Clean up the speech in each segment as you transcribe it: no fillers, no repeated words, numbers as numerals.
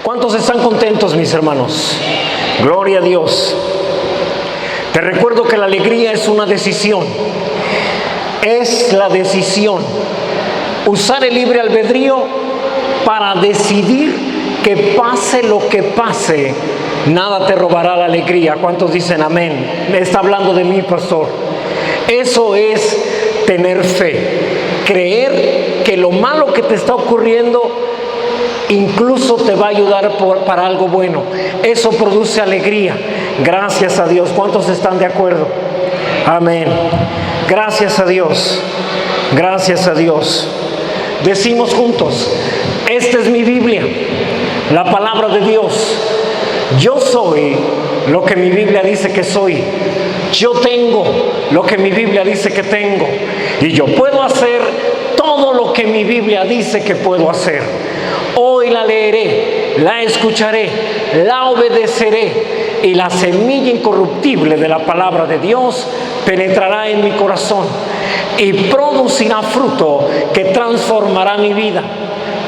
¿Cuántos están contentos, mis hermanos? Gloria a Dios. Te recuerdo que la alegría es una decisión. Es la decisión. Usar el libre albedrío para decidir que pase lo que pase, nada te robará la alegría. ¿Cuántos dicen amén? Me está hablando de mí, pastor. Eso es tener fe. Creer que lo malo que te está ocurriendo incluso te va a ayudar para algo bueno. Eso produce alegría. Gracias a Dios. ¿Cuántos están de acuerdo? Amén. Gracias a Dios. Gracias a Dios. Decimos juntos: esta es mi Biblia, la palabra de Dios. Yo soy lo que mi Biblia dice que soy. Yo tengo lo que mi Biblia dice que tengo. Y yo puedo hacer todo lo que mi Biblia dice que puedo hacer. Hoy la leeré, la escucharé, la obedeceré, y la semilla incorruptible de la palabra de Dios penetrará en mi corazón y producirá fruto que transformará mi vida,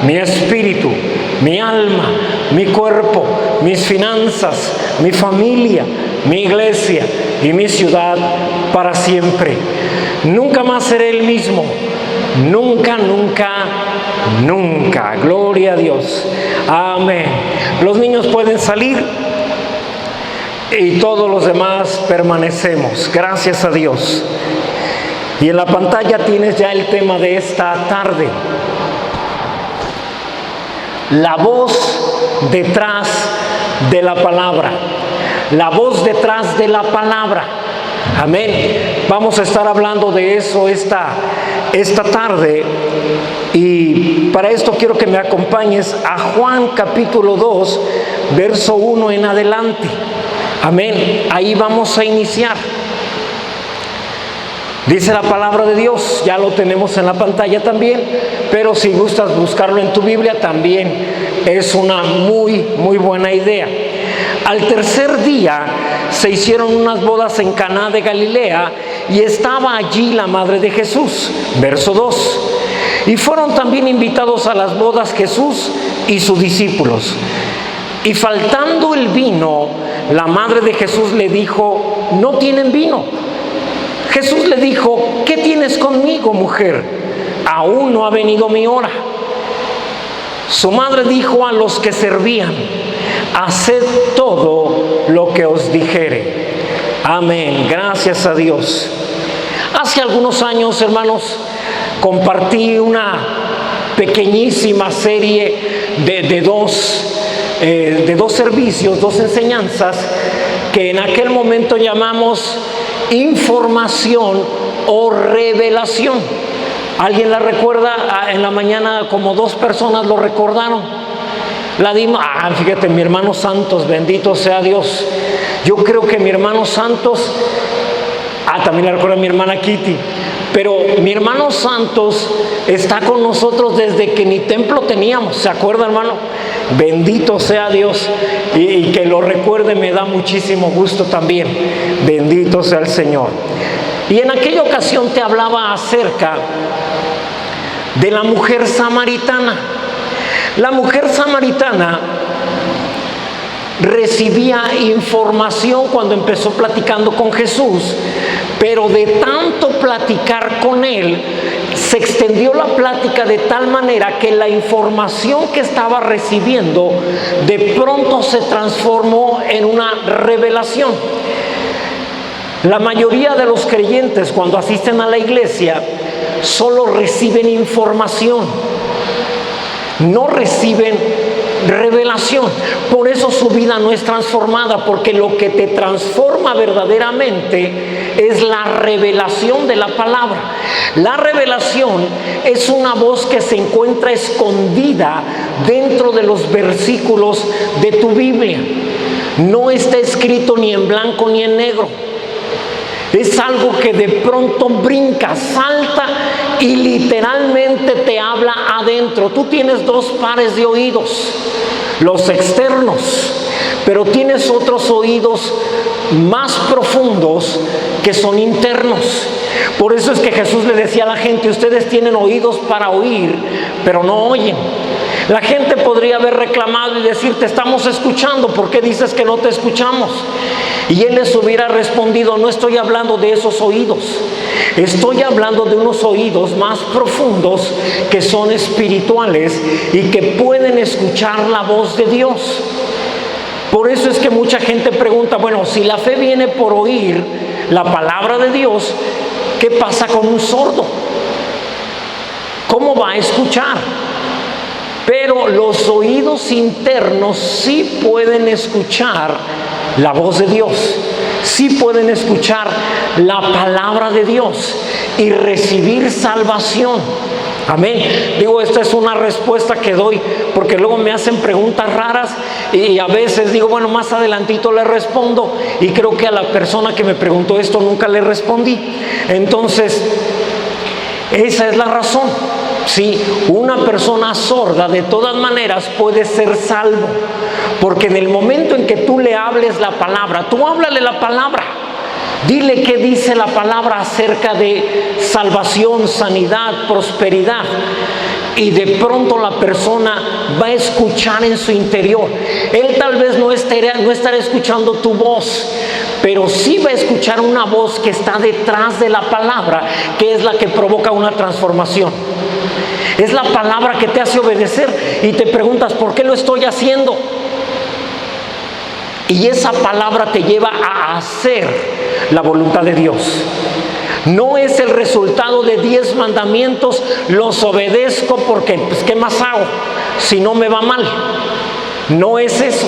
mi espíritu, mi alma, mi cuerpo, mis finanzas, mi familia, mi iglesia y mi ciudad para siempre. Nunca más seré el mismo. Nunca, nunca, nunca. Gloria a Dios. Amén. Los niños pueden salir y todos los demás permanecemos. Gracias a Dios. Y en la pantalla tienes ya el tema de esta tarde: la voz detrás de la palabra. La voz detrás de la palabra. Amén. Vamos a estar hablando de eso esta tarde, y para esto quiero que me acompañes a Juan capítulo 2, verso 1 en adelante. Amén. Ahí vamos a iniciar. Dice la palabra de Dios, ya lo tenemos en la pantalla también, pero si gustas buscarlo en tu Biblia también es una muy buena idea. Al tercer día se hicieron unas bodas en Caná de Galilea y estaba allí la madre de Jesús. Verso 2. Y fueron también invitados a las bodas Jesús y sus discípulos. Y faltando el vino, la madre de Jesús le dijo: no tienen vino. Jesús le dijo: ¿qué tienes conmigo, mujer? Aún no ha venido mi hora. Su madre dijo a los que servían: haced todo lo que os dijere. Amén. Gracias a Dios. Hace algunos años, hermanos, compartí una pequeñísima serie de dos servicios, dos enseñanzas, que en aquel momento llamamos información o revelación. ¿Alguien la recuerda? En la mañana como 2 personas lo recordaron. La dimos, fíjate, mi hermano Santos, bendito sea Dios. Yo creo que mi hermano Santos, también la recuerda mi hermana Kitty, pero mi hermano Santos está con nosotros desde que ni templo teníamos, ¿se acuerda, hermano? Bendito sea Dios, y que lo recuerde me da muchísimo gusto también. Bendito sea el Señor. Y en aquella ocasión te hablaba acerca de la mujer samaritana. La mujer samaritana recibía información cuando empezó platicando con Jesús, pero de tanto platicar con él, se extendió la plática de tal manera que la información que estaba recibiendo de pronto se transformó en una revelación. La mayoría de los creyentes, cuando asisten a la iglesia, solo reciben información, no reciben revelación. Por eso su vida no es transformada, porque lo que te transforma verdaderamente es la revelación de la palabra. La revelación es una voz que se encuentra escondida dentro de los versículos de tu Biblia. No está escrito ni en blanco ni en negro. Es algo que de pronto brinca, salta y literalmente te habla adentro. Tú tienes 2 pares de oídos, los externos, pero tienes otros oídos más profundos que son internos. Por eso es que Jesús le decía a la gente: ustedes tienen oídos para oír, pero no oyen. La gente podría haber reclamado y decir: te estamos escuchando, ¿por qué dices que no te escuchamos? Y él les hubiera respondido: no estoy hablando de esos oídos, estoy hablando de unos oídos más profundos que son espirituales y que pueden escuchar la voz de Dios. Por eso es que mucha gente pregunta: bueno, si la fe viene por oír la palabra de Dios, ¿qué pasa con un sordo? ¿Cómo va a escuchar? Pero los oídos internos sí pueden escuchar la voz de Dios, sí pueden escuchar la palabra de Dios y recibir salvación. Amén. Digo, esta es una respuesta que doy porque luego me hacen preguntas raras y a veces digo: bueno, más adelantito le respondo, y creo que a la persona que me preguntó esto nunca le respondí. Entonces, esa es la razón. Sí, una persona sorda de todas maneras puede ser salvo, porque en el momento en que tú le hables la palabra, tú háblale la palabra, dile qué dice la palabra acerca de salvación, sanidad, prosperidad, y de pronto la persona va a escuchar en su interior. Él tal vez no estará escuchando tu voz, pero sí va a escuchar una voz que está detrás de la palabra, que es la que provoca una transformación. Es la palabra que te hace obedecer y te preguntas: ¿por qué lo estoy haciendo? Y esa palabra te lleva a hacer la voluntad de Dios. No es el resultado de 10 mandamientos: los obedezco porque, pues, ¿qué más hago si no me va mal? No es eso.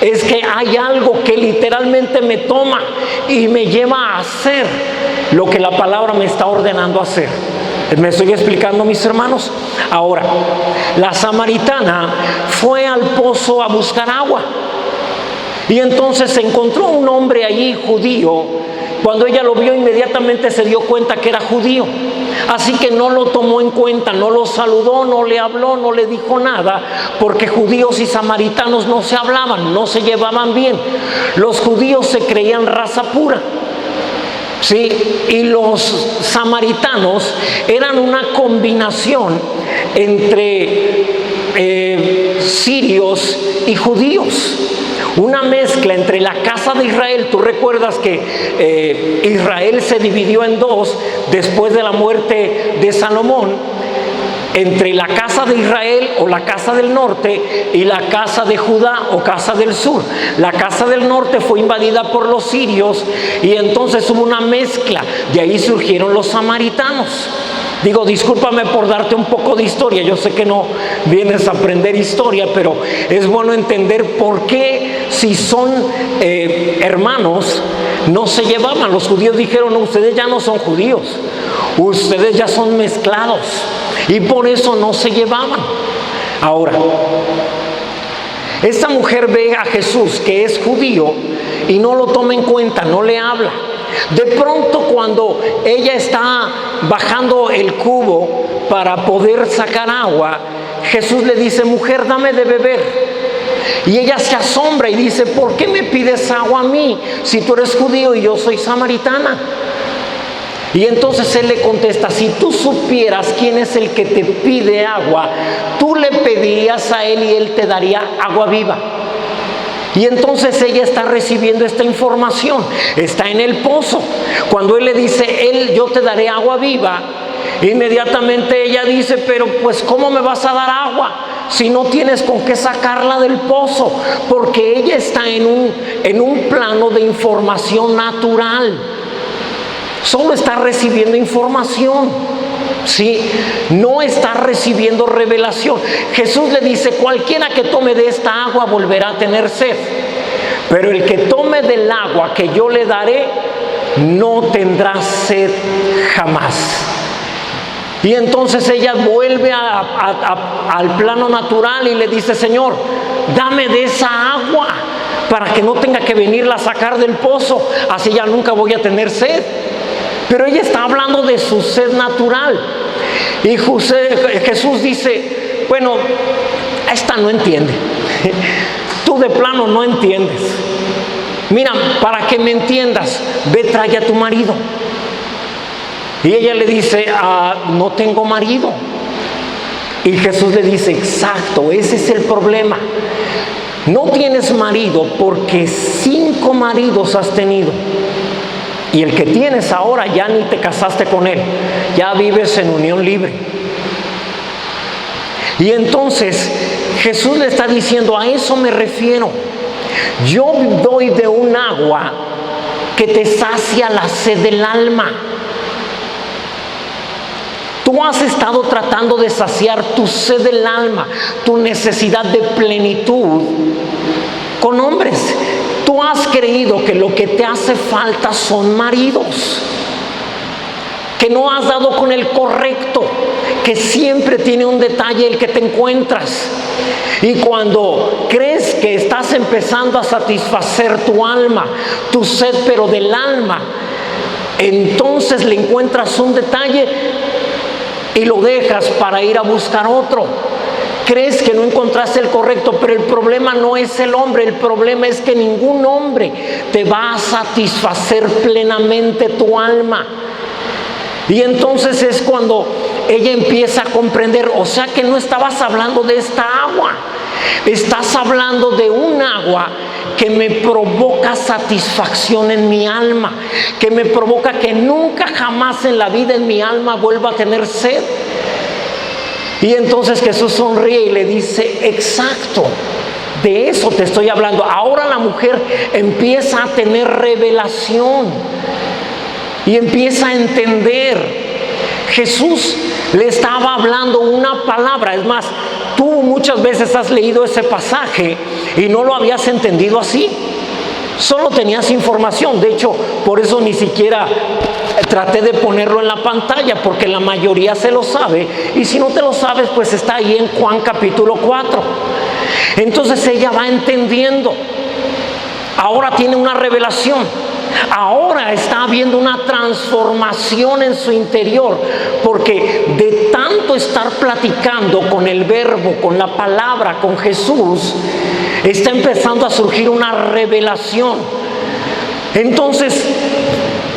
Es que hay algo que literalmente me toma y me lleva a hacer lo que la palabra me está ordenando hacer. ¿Me estoy explicando, mis hermanos? Ahora, la samaritana fue al pozo a buscar agua, y entonces encontró un hombre allí judío. Cuando ella lo vio, inmediatamente se dio cuenta que era judío, así que no lo tomó en cuenta, no lo saludó, no le habló, no le dijo nada, porque judíos y samaritanos no se hablaban, no se llevaban bien. Los judíos se creían raza pura, ¿sí? Y los samaritanos eran una combinación entre sirios y judíos, una mezcla entre la casa de Israel. Tú recuerdas que Israel se dividió en dos después de la muerte de Salomón, entre la casa de Israel o la casa del norte y la casa de Judá o casa del sur. La casa del norte fue invadida por los sirios y entonces hubo una mezcla. De ahí surgieron los samaritanos. Digo, discúlpame por darte un poco de historia. Yo sé que no vienes a aprender historia, pero es bueno entender por qué, si son hermanos, no se llevaban. Los judíos dijeron: no, ustedes ya no son judíos, ustedes ya son mezclados, y por eso no se llevaban. Ahora, esta mujer ve a Jesús, que es judío, y no lo toma en cuenta, no le habla. De pronto, cuando ella está bajando el cubo para poder sacar agua, Jesús le dice: mujer, dame de beber. Y ella se asombra y dice: ¿por qué me pides agua a mí si tú eres judío y yo soy samaritana? Y entonces él le contesta: si tú supieras quién es el que te pide agua, tú le pedirías a él y él te daría agua viva. Y entonces ella está recibiendo esta información, está en el pozo. Cuando él le dice: yo te daré agua viva, inmediatamente ella dice: pero pues ¿cómo me vas a dar agua si no tienes con qué sacarla del pozo? Porque ella está en un plano de información natural. Solo está recibiendo información, ¿sí? No está recibiendo revelación. Jesús le dice: cualquiera que tome de esta agua volverá a tener sed, pero el que tome del agua que yo le daré no tendrá sed jamás. Y entonces ella vuelve al plano natural y le dice: Señor, dame de esa agua para que no tenga que venirla a sacar del pozo, así ya nunca voy a tener sed. Pero ella está hablando de su sed natural. Y Jesús dice: bueno, esta no entiende. Tú de plano no entiendes. Mira, para que me entiendas, ve, trae a tu marido. Y ella le dice: no tengo marido. Y Jesús le dice, exacto, ese es el problema. No tienes marido porque 5 maridos has tenido. Y el que tienes ahora ya ni te casaste con él. Ya vives en unión libre. Y entonces Jesús le está diciendo, a eso me refiero. Yo doy de un agua que te sacia la sed del alma. Tú has estado tratando de saciar tu sed del alma, tu necesidad de plenitud con hombres. Tú has creído que lo que te hace falta son maridos, que no has dado con el correcto, que siempre tiene un detalle el que te encuentras. Y cuando crees que estás empezando a satisfacer tu alma, tu sed pero del alma, entonces le encuentras un detalle y lo dejas para ir a buscar otro. Crees que no encontraste el correcto, pero el problema no es el hombre, el problema es que ningún hombre te va a satisfacer plenamente tu alma. Y entonces es cuando ella empieza a comprender, o sea que no estabas hablando de esta agua, estás hablando de un agua que me provoca satisfacción en mi alma, que me provoca que nunca jamás en la vida en mi alma vuelva a tener sed. Y entonces Jesús sonríe y le dice, exacto, de eso te estoy hablando. Ahora la mujer empieza a tener revelación y empieza a entender. Jesús le estaba hablando una palabra. Es más, tú muchas veces has leído ese pasaje y no lo habías entendido así. Solo tenías información. De hecho, por eso ni siquiera traté de ponerlo en la pantalla, porque la mayoría se lo sabe. Y si no te lo sabes, pues está ahí en Juan capítulo 4. Entonces ella va entendiendo. Ahora tiene una revelación. Ahora está habiendo una transformación en su interior, porque de tanto estar platicando con el verbo, con la palabra, con Jesús, está empezando a surgir una revelación. Entonces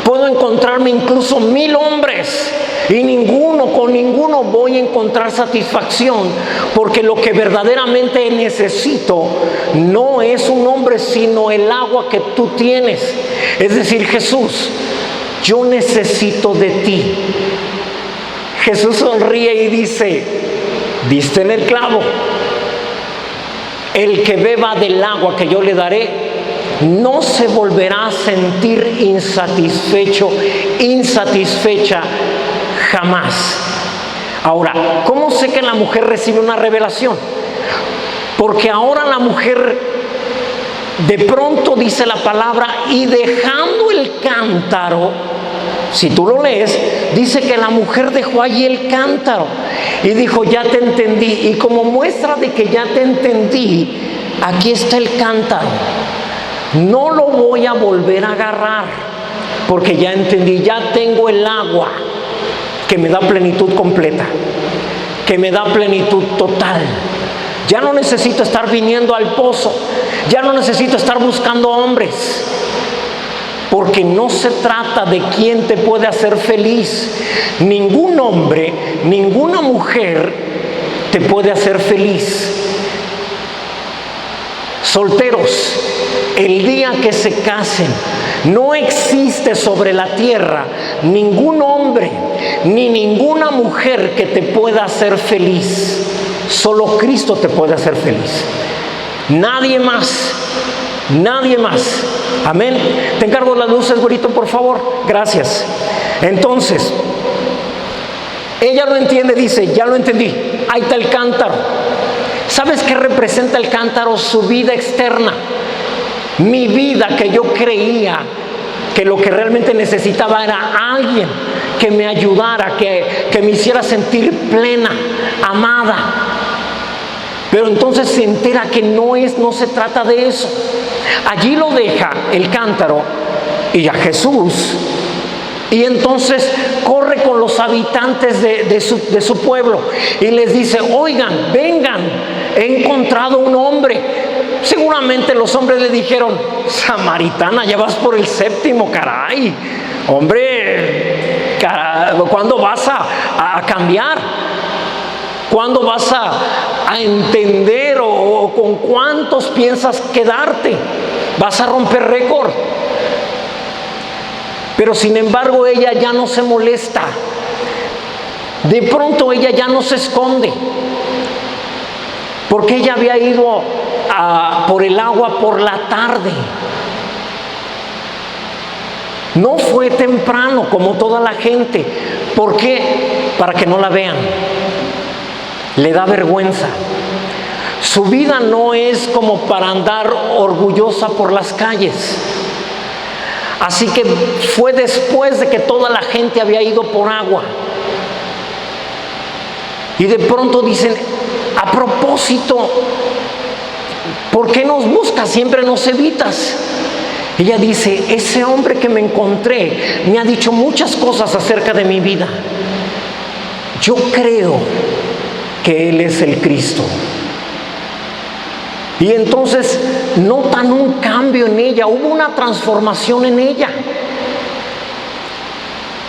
puedo encontrarme incluso 1000 hombres y con ninguno voy a encontrar satisfacción, porque lo que verdaderamente necesito no es un hombre, sino el agua que tú tienes. Es decir, Jesús, yo necesito de ti. Jesús sonríe y dice, diste en el clavo. El que beba del agua que yo le daré no se volverá a sentir insatisfecha jamás. Ahora, ¿cómo sé que la mujer recibe una revelación? Porque ahora la mujer de pronto dice la palabra, y dejando el cántaro, si tú lo lees, dice que la mujer dejó allí el cántaro y dijo, ya te entendí. Y como muestra de que ya te entendí, aquí está el cántaro. No lo voy a volver a agarrar, porque ya entendí, ya tengo el agua que me da plenitud completa, que me da plenitud total. Ya no necesito estar viniendo al pozo, ya no necesito estar buscando hombres, porque no se trata de quién te puede hacer feliz. Ningún hombre, ninguna mujer te puede hacer feliz. Solteros, el día que se casen, no existe sobre la tierra ningún hombre ni ninguna mujer que te pueda hacer feliz. Solo Cristo te puede hacer feliz. Nadie más. Nadie más. Amén. Te encargo las luces, güerito, por favor. Gracias. Entonces, ella lo entiende, dice, ya lo entendí. Ahí está el cántaro. ¿Sabes qué representa el cántaro? Su vida externa. Mi vida, que yo creía que lo que realmente necesitaba era alguien que me ayudara, que me hiciera sentir plena, amada. Pero entonces se entera que no se trata de eso. Allí lo deja el cántaro y a Jesús. Y entonces corre con los habitantes de su pueblo y les dice, oigan, vengan, he encontrado un hombre. Seguramente los hombres le dijeron, samaritana, ya vas por el 7º, caray. Hombre, ¿cuándo vas a cambiar? ¿Cuándo vas a entender o con cuántos piensas quedarte? Vas a romper récord. Pero sin embargo ella ya no se molesta. De pronto ella ya no se esconde. Porque ella había ido por el agua por la tarde. No fue temprano como toda la gente. ¿Por qué? Para que no la vean. Le da vergüenza. Su vida no es como para andar orgullosa por las calles. Así que fue después de que toda la gente había ido por agua. Y de pronto dicen, a propósito, ¿por qué nos buscas? Siempre nos evitas. Ella dice, ese hombre que me encontré me ha dicho muchas cosas acerca de mi vida. Yo creo que Él es el Cristo. Y entonces notan un cambio en ella, hubo una transformación en ella.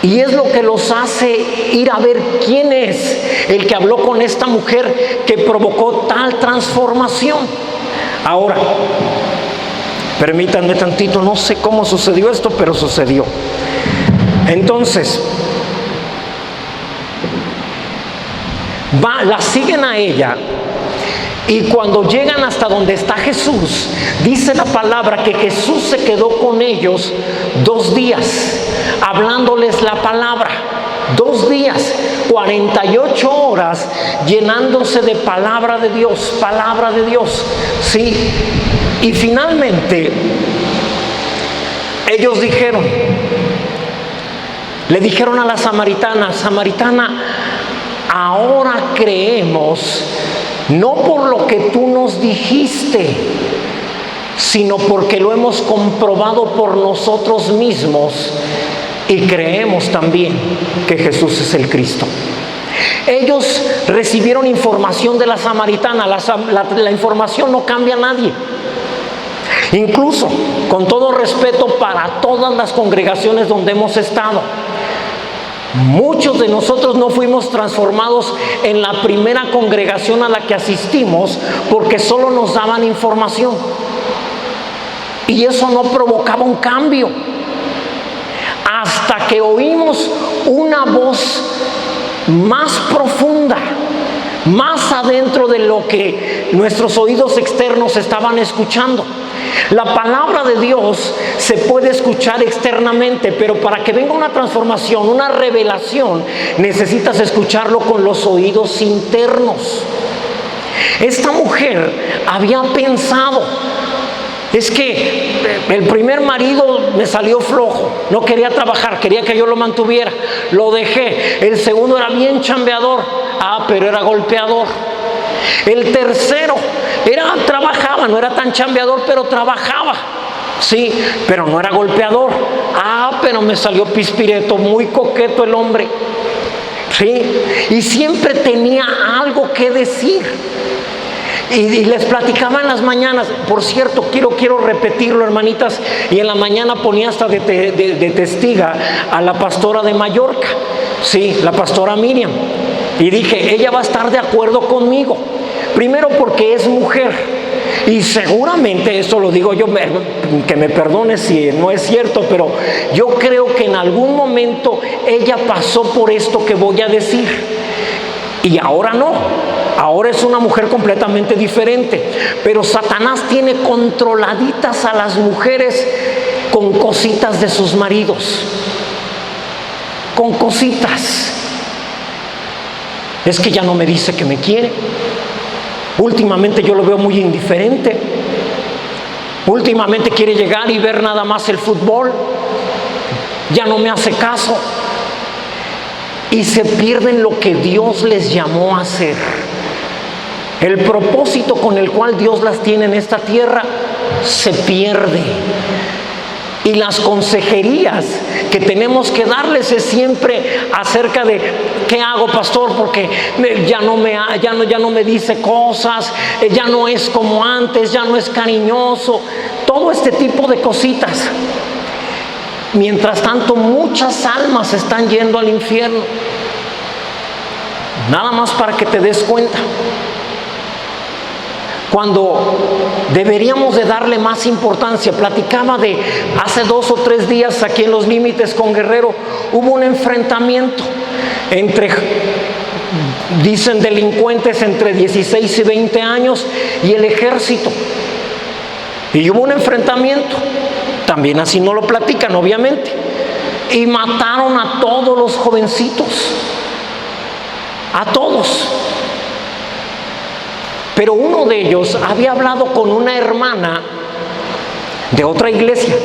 Y es lo que los hace ir a ver quién es el que habló con esta mujer que provocó tal transformación. Ahora, permítanme tantito, no sé cómo sucedió esto, pero sucedió. Entonces, la siguen a ella. Y cuando llegan hasta donde está Jesús, dice la palabra que Jesús se quedó con ellos 2 días, hablándoles la palabra. 2 días, 48 horas, llenándose de palabra de Dios, ¿sí? Y finalmente, ellos le dijeron a la samaritana, ahora creemos, no por lo que tú nos dijiste, sino porque lo hemos comprobado por nosotros mismos y creemos también que Jesús es el Cristo. Ellos recibieron información de la samaritana. La información no cambia a nadie. Incluso, con todo respeto para todas las congregaciones donde hemos estado, muchos de nosotros no fuimos transformados en la primera congregación a la que asistimos porque solo nos daban información. Y eso no provocaba un cambio. Hasta que oímos una voz más profunda, más adentro de lo que nuestros oídos externos estaban escuchando. La palabra de Dios se puede escuchar externamente, pero para que venga una transformación, una revelación, necesitas escucharlo con los oídos internos. Esta mujer había pensado, es que el primer marido me salió flojo, no quería trabajar, quería que yo lo mantuviera, lo dejé. El segundo era bien chambeador, pero era golpeador. El tercero trabajaba, no era tan chambeador, pero trabajaba, sí, pero no era golpeador. Pero me salió pispireto, muy coqueto el hombre, sí, y siempre tenía algo que decir. Y les platicaba en las mañanas. Por cierto, quiero repetirlo, hermanitas. Y en la mañana ponía hasta de testiga a la pastora de Mallorca, sí, la pastora Miriam. Y dije, ella va a estar de acuerdo conmigo. Primero porque es mujer. Y seguramente, esto lo digo yo, que me perdone si no es cierto, pero yo creo que en algún momento ella pasó por esto que voy a decir. Y ahora no. Ahora es una mujer completamente diferente. Pero Satanás tiene controladitas a las mujeres con cositas de sus maridos. Con cositas. Es que ya no me dice que me quiere. Últimamente yo lo veo muy indiferente. Últimamente quiere llegar y ver nada más el fútbol. Ya no me hace caso. Y se pierden lo que Dios les llamó a hacer. El propósito con el cual Dios las tiene en esta tierra se pierde. Y las consejerías que tenemos que darles es siempre acerca de ¿qué hago, pastor? Porque ya no me dice cosas, ya no es como antes, ya no es cariñoso, todo este tipo de cositas. Mientras tanto, muchas almas están yendo al infierno. Nada más para que te des cuenta. Cuando deberíamos de darle más importancia. Platicaba de hace 2 o 3 días aquí en Los Límites con Guerrero, hubo un enfrentamiento entre, dicen, delincuentes entre 16 y 20 años y el ejército. Y hubo un enfrentamiento, también así no lo platican obviamente, y mataron a todos los jovencitos, a todos. Pero uno de ellos había hablado con una hermana de otra iglesia.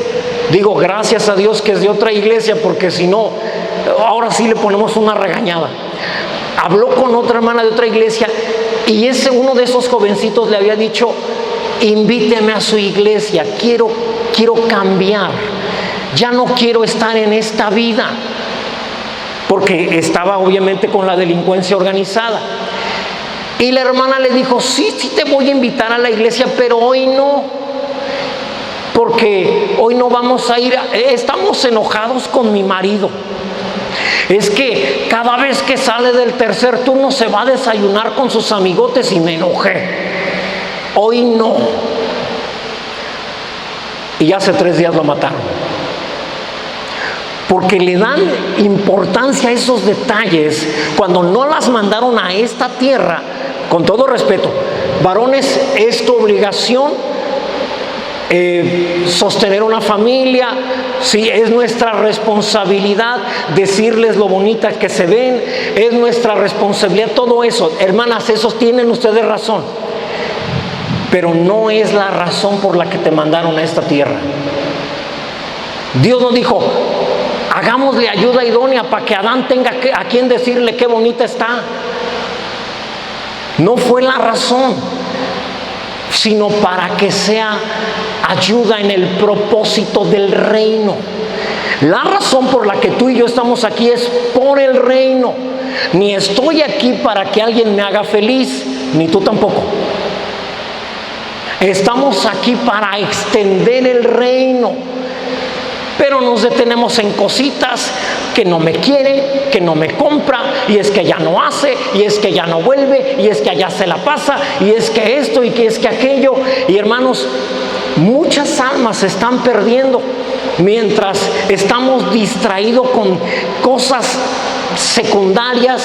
Digo, gracias a Dios que es de otra iglesia, porque si no, ahora sí le ponemos una regañada. Habló con otra hermana de otra iglesia y uno de esos jovencitos le había dicho: invíteme a su iglesia, quiero cambiar, ya no quiero estar en esta vida, porque estaba obviamente con la delincuencia organizada. Y la hermana le dijo: sí te voy a invitar a la iglesia, pero hoy no, porque hoy no vamos a ir, estamos enojados con mi marido. Es que cada vez que sale del tercer turno se va a desayunar con sus amigotes y me enojé. Hoy no. Y hace 3 días lo mataron. Porque le dan importancia a esos detalles cuando no las mandaron a esta tierra. Con todo respeto, varones, es tu obligación sostener una familia. Sí, es nuestra responsabilidad decirles lo bonitas que se ven, es nuestra responsabilidad todo eso. Hermanas, esos tienen ustedes razón, pero no es la razón por la que te mandaron a esta tierra. Dios nos dijo: hagámosle ayuda idónea para que Adán tenga a quien decirle qué bonita está. No fue la razón, sino para que sea ayuda en el propósito del reino. La razón por la que tú y yo estamos aquí es por el reino. Ni estoy aquí para que alguien me haga feliz, ni tú tampoco. Estamos aquí para extender el reino. Pero nos detenemos en cositas: que no me quiere, que no me compra, y es que ya no hace, y es que ya no vuelve, y es que allá se la pasa, y es que esto, y que es que aquello. Y hermanos, muchas almas se están perdiendo mientras estamos distraídos con cosas secundarias,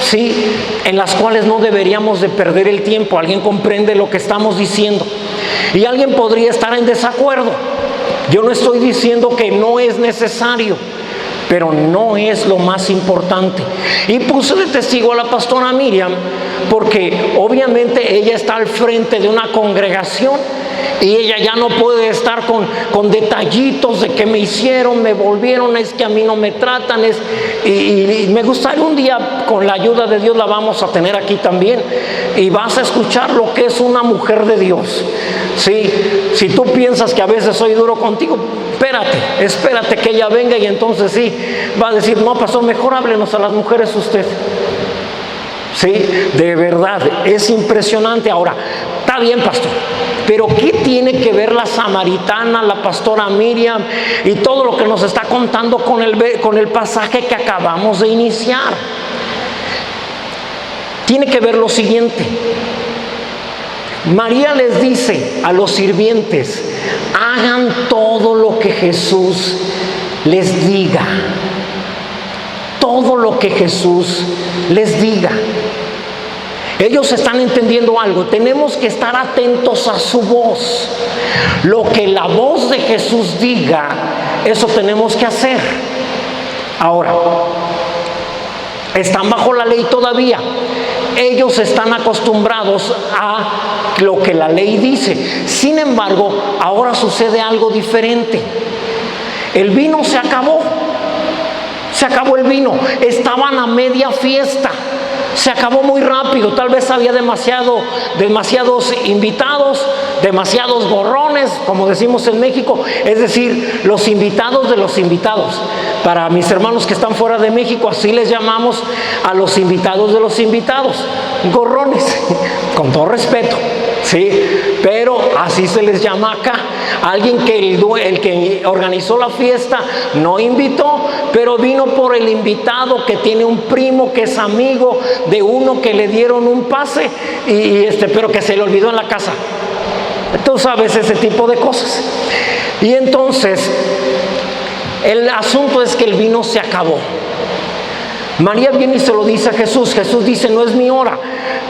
¿sí?, en las cuales no deberíamos de perder el tiempo. ¿Alguien comprende lo que estamos diciendo? Y alguien podría estar en desacuerdo. Yo no estoy diciendo que no es necesario, pero no es lo más importante. Y puse de testigo a la pastora Miriam porque obviamente ella está al frente de una congregación y ella ya no puede estar con detallitos de que me hicieron, me volvieron, es que a mí no me tratan. Y me gustaría un día, con la ayuda de Dios, la vamos a tener aquí también y vas a escuchar lo que es una mujer de Dios. Sí, si tú piensas que a veces soy duro contigo, espérate que ella venga y entonces sí, va a decir: no, pastor, mejor háblenos a las mujeres usted. Sí, de verdad, es impresionante. Ahora, está bien, pastor, pero ¿qué tiene que ver la samaritana, la pastora Miriam y todo lo que nos está contando con el pasaje que acabamos de iniciar? Tiene que ver lo siguiente. María les dice a los sirvientes: hagan todo lo que Jesús les diga. Todo lo que Jesús les diga. Ellos están entendiendo algo. Tenemos que estar atentos a su voz. Lo que la voz de Jesús diga, eso tenemos que hacer. Ahora, están bajo la ley todavía. Ellos están acostumbrados a lo que la ley dice. Sin embargo, ahora sucede algo diferente. El vino se acabó. Se acabó el vino. Estaban a media fiesta. Se acabó muy rápido. Tal vez había demasiados invitados, demasiados gorrones, como decimos en México. Es decir, los invitados de los invitados. Para mis hermanos que están fuera de México, así les llamamos a los invitados de los invitados. Gorrones, con todo respeto, ¿sí? pero así se les llama acá. Alguien que el que organizó la fiesta no invitó, pero vino por el invitado que tiene un primo que es amigo de uno que le dieron un pase pero que se le olvidó en la casa. Tú sabes ese tipo de cosas. Y entonces el asunto es que el vino se acabó. María viene y se lo dice a Jesús. Jesús dice, no es mi hora.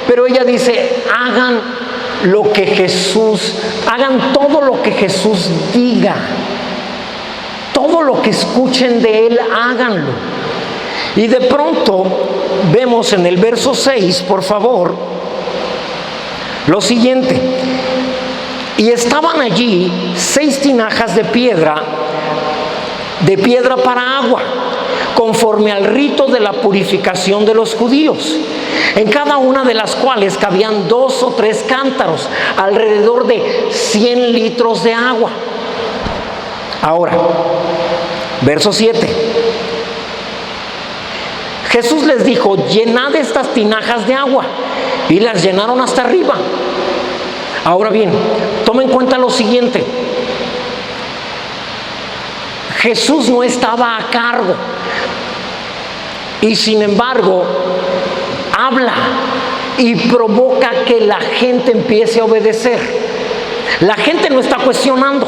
Pero ella dice, hagan todo lo que Jesús diga. Todo lo que escuchen de Él, háganlo. Y de pronto vemos en el verso 6, por favor, lo siguiente. Y estaban allí 6 tinajas de piedra para agua, conforme al rito de la purificación de los judíos, en cada una de las cuales cabían 2 o 3 cántaros, alrededor de 100 litros de agua. Ahora, verso 7. Jesús les dijo, llenad estas tinajas de agua, y las llenaron hasta arriba. Ahora bien, toma en cuenta lo siguiente. Jesús no estaba a cargo, y sin embargo habla y provoca que la gente empiece a obedecer. La gente no está cuestionando.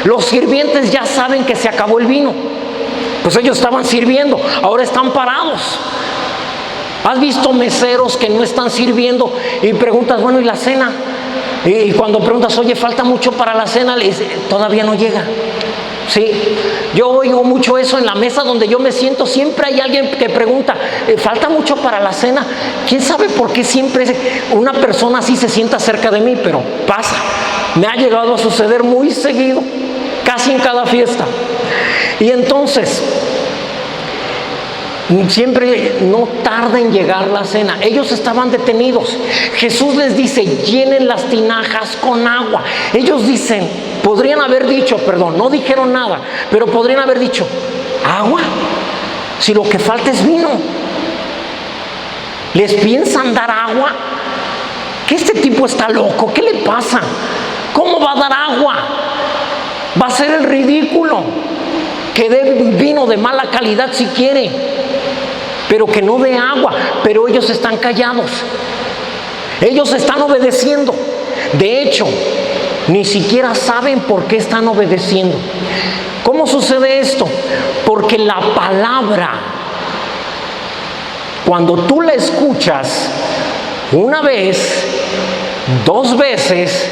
Los sirvientes ya saben que se acabó el vino, pues ellos estaban sirviendo, ahora están parados. ¿Has visto meseros que no están sirviendo y preguntas, bueno, ¿y la cena? Y cuando preguntas, oye, falta mucho para la cena, le dice, todavía no llega. Sí, yo oigo mucho eso en la mesa donde yo me siento. Siempre hay alguien que pregunta, falta mucho para la cena. ¿Quién sabe por qué siempre una persona así se sienta cerca de mí? Pero pasa, me ha llegado a suceder muy seguido, casi en cada fiesta. Y entonces siempre no tarda en llegar la cena. Ellos estaban detenidos. Jesús les dice, llenen las tinajas con agua. Ellos dicen, podrían haber dicho, no dijeron nada, pero podrían haber dicho, ¿agua? Si lo que falta es vino. ¿Les piensan dar agua? ¿Que este tipo está loco? ¿Qué le pasa? ¿Cómo va a dar agua? Va a ser el ridículo. Que dé vino de mala calidad si quiere, pero que no dé agua. Pero ellos están callados, ellos están obedeciendo. De hecho, ni siquiera saben por qué están obedeciendo. ¿Cómo sucede esto? Porque la palabra, cuando tú la escuchas una vez, 2 veces,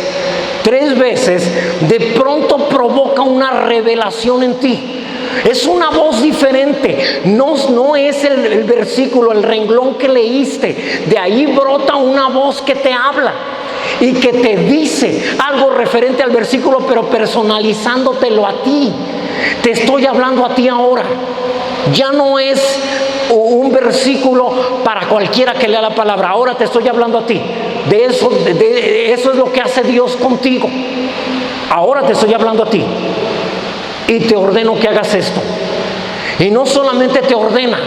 3 veces, de pronto provoca una revelación en ti. Es una voz diferente. No es el versículo, el renglón que leíste. De ahí brota una voz que te habla y que te dice algo referente al versículo, pero personalizándotelo a ti. Te estoy hablando a ti ahora. Ya no es un versículo para cualquiera que lea la palabra. Ahora te estoy hablando a ti. De eso es lo que hace Dios contigo. Ahora te estoy hablando a ti. Y te ordeno que hagas esto. Y no solamente te ordena,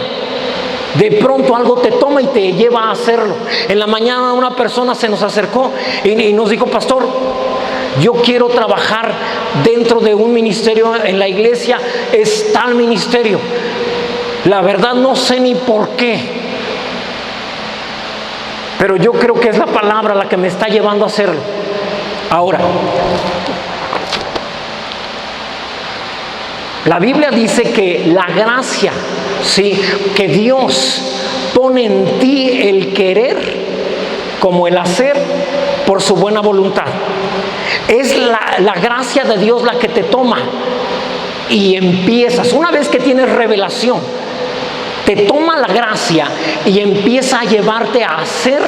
de pronto algo te toma y te lleva a hacerlo. En la mañana una persona se nos acercó y nos dijo, pastor, yo quiero trabajar dentro de un ministerio en la iglesia, es tal ministerio. La verdad no sé ni por qué, pero yo creo que es la palabra la que me está llevando a hacerlo. Ahora, la Biblia dice que la gracia, sí, que Dios pone en ti el querer como el hacer por su buena voluntad. Es la gracia de Dios la que te toma y empiezas, una vez que tienes revelación, te toma la gracia y empieza a llevarte a hacer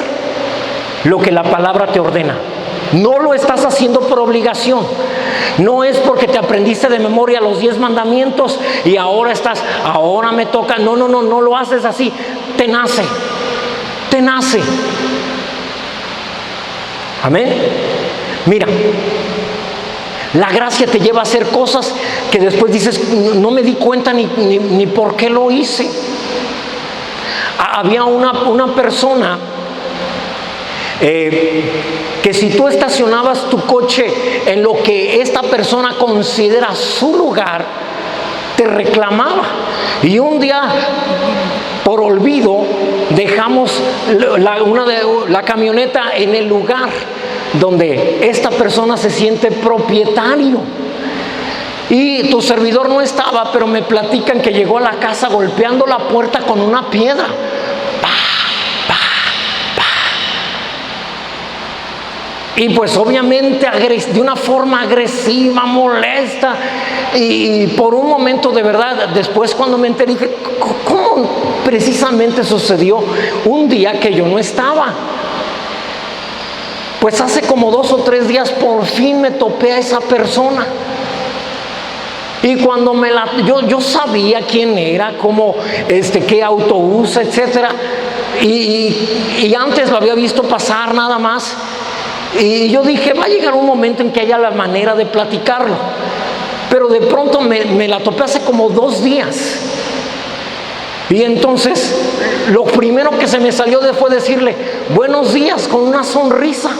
lo que la palabra te ordena. No lo estás haciendo por obligación. No es porque te aprendiste de memoria los 10 mandamientos y ahora me toca. No lo haces así. Te nace. Amén. Mira, la gracia te lleva a hacer cosas que después dices, no me di cuenta ni por qué lo hice. Había una persona que si tú estacionabas tu coche en lo que esta persona considera su lugar, te reclamaba. Y un día, por olvido, dejamos la camioneta en el lugar donde esta persona se siente propietario. Y tu servidor no estaba, pero me platican que llegó a la casa golpeando la puerta con una piedra. Y pues obviamente de una forma agresiva, molesta. Y por un momento, de verdad, después cuando me enteré, dije, ¿cómo precisamente sucedió un día que yo no estaba? Pues hace como 2 o 3 días por fin me topé a esa persona. Y cuando yo sabía quién era, cómo, qué auto usa, etcétera. Y antes lo había visto pasar nada más. Y yo dije, va a llegar un momento en que haya la manera de platicarlo. Pero de pronto me la topé hace como 2 días. Y entonces lo primero que se me salió fue decirle buenos días con una sonrisa.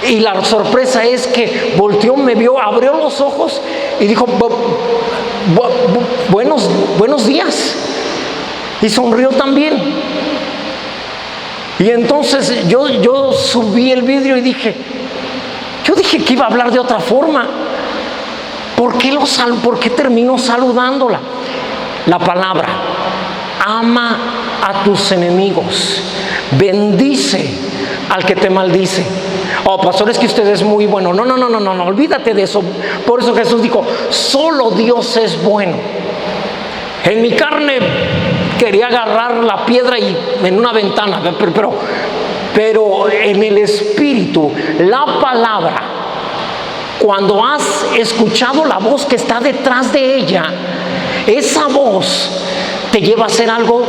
Y la sorpresa es que volteó, me vio, abrió los ojos y dijo buenos días. Y sonrió también. Y entonces yo subí el vidrio y dije que iba a hablar de otra forma. ¿Por qué termino saludándola? La palabra: ama a tus enemigos, bendice al que te maldice. Oh, pastor, es que usted es muy bueno. No, olvídate de eso. Por eso Jesús dijo, solo Dios es bueno. En mi carne quería agarrar la piedra y en una ventana, pero en el espíritu, la palabra, cuando has escuchado la voz que está detrás de ella, esa voz te lleva a hacer algo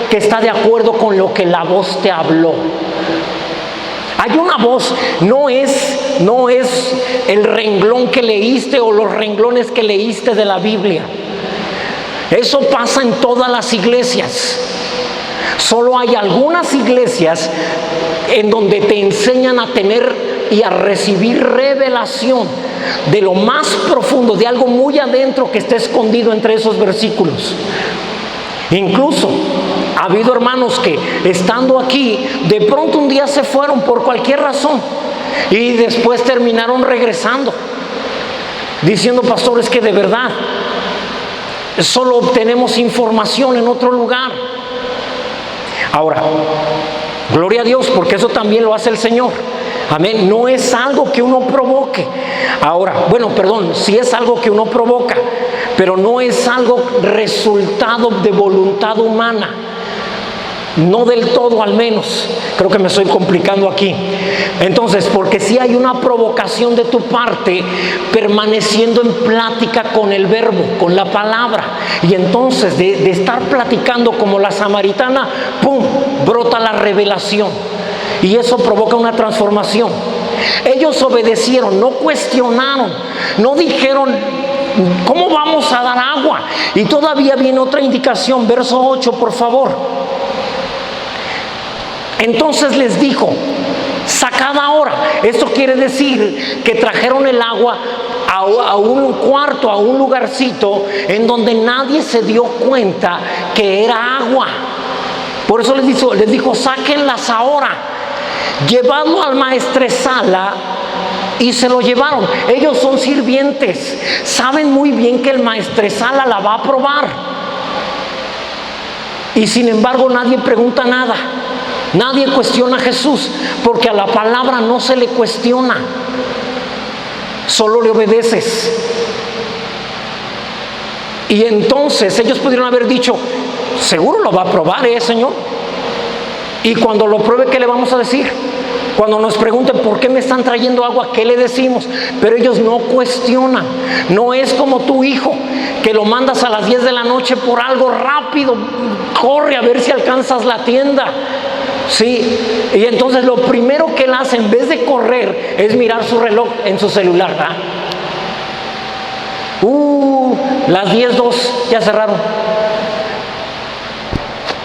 que está de acuerdo con lo que la voz te habló. Hay una voz, no es el renglón que leíste o los renglones que leíste de la Biblia. Eso pasa en todas las iglesias. Solo hay algunas iglesias en donde te enseñan a tener y a recibir revelación de lo más profundo, de algo muy adentro que está escondido entre esos versículos. Incluso ha habido hermanos que estando aquí, de pronto un día se fueron por cualquier razón y después terminaron regresando diciendo, pastor, es que de verdad solo obtenemos información en otro lugar. Ahora, gloria a Dios, porque eso también lo hace el Señor. Amén. No es algo que uno provoque. Ahora, sí es algo que uno provoca, pero no es algo resultado de voluntad humana. No del todo, al menos. Creo que me estoy complicando aquí. Entonces, porque si hay una provocación de tu parte, permaneciendo en plática con el verbo, con la palabra. Y entonces, de estar platicando como la samaritana, ¡pum!, brota la revelación. Y eso provoca una transformación. Ellos obedecieron, no cuestionaron, no dijeron, ¿cómo vamos a dar agua? Y todavía viene otra indicación, verso 8, por favor. Entonces les dijo, sacad ahora. Esto quiere decir que trajeron el agua a un cuarto, a un lugarcito en donde nadie se dio cuenta que era agua. Por eso les dijo, sáquenlas ahora. Llevadlo al maestresala. Y se lo llevaron. Ellos son sirvientes, saben muy bien que el maestresala la va a probar. Y sin embargo nadie pregunta nada. Nadie cuestiona a Jesús, porque a la palabra no se le cuestiona, solo le obedeces. Y entonces ellos pudieron haber dicho, seguro lo va a probar, Señor. Y cuando lo pruebe, ¿qué le vamos a decir? Cuando nos pregunten por qué me están trayendo agua, ¿qué le decimos? Pero ellos no cuestionan. No es como tu hijo, que lo mandas a las 10 de la noche por algo rápido, corre a ver si alcanzas la tienda. Sí, y entonces lo primero que él hace en vez de correr es mirar su reloj en su celular, ¿verdad? Las 10:02 ya cerraron.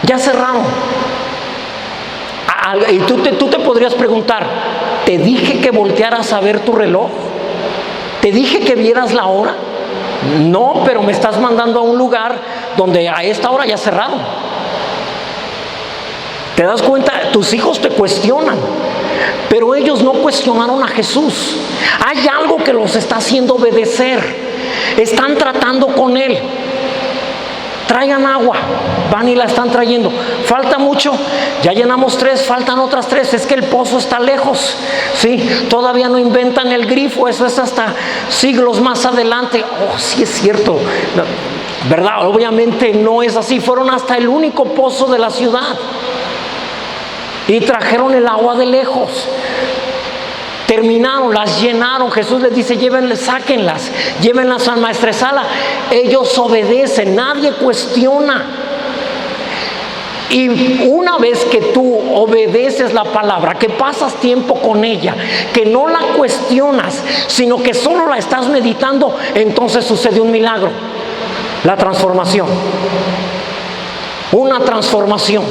Ya cerraron. Y tú te podrías preguntar, ¿te dije que voltearas a ver tu reloj? ¿Te dije que vieras la hora? No, pero me estás mandando a un lugar donde a esta hora ya cerraron. ¿Te das cuenta? Tus hijos te cuestionan, pero ellos no cuestionaron a Jesús. Hay algo que los está haciendo obedecer. Están tratando con Él. Traigan agua, van y la están trayendo. Falta mucho, ya llenamos 3, faltan otras 3. Es que el pozo está lejos, sí, todavía no inventan el grifo, eso es hasta siglos más adelante. Oh, sí es cierto, ¿verdad? Obviamente no es así. Fueron hasta el único pozo de la ciudad y trajeron el agua de lejos. Terminaron, las llenaron. Jesús les dice, llévenlas, sáquenlas, llévenlas al maestresala. Ellos obedecen, nadie cuestiona. Y una vez que tú obedeces la palabra, que pasas tiempo con ella, que no la cuestionas, sino que solo la estás meditando, entonces sucede un milagro. La transformación. Una transformación.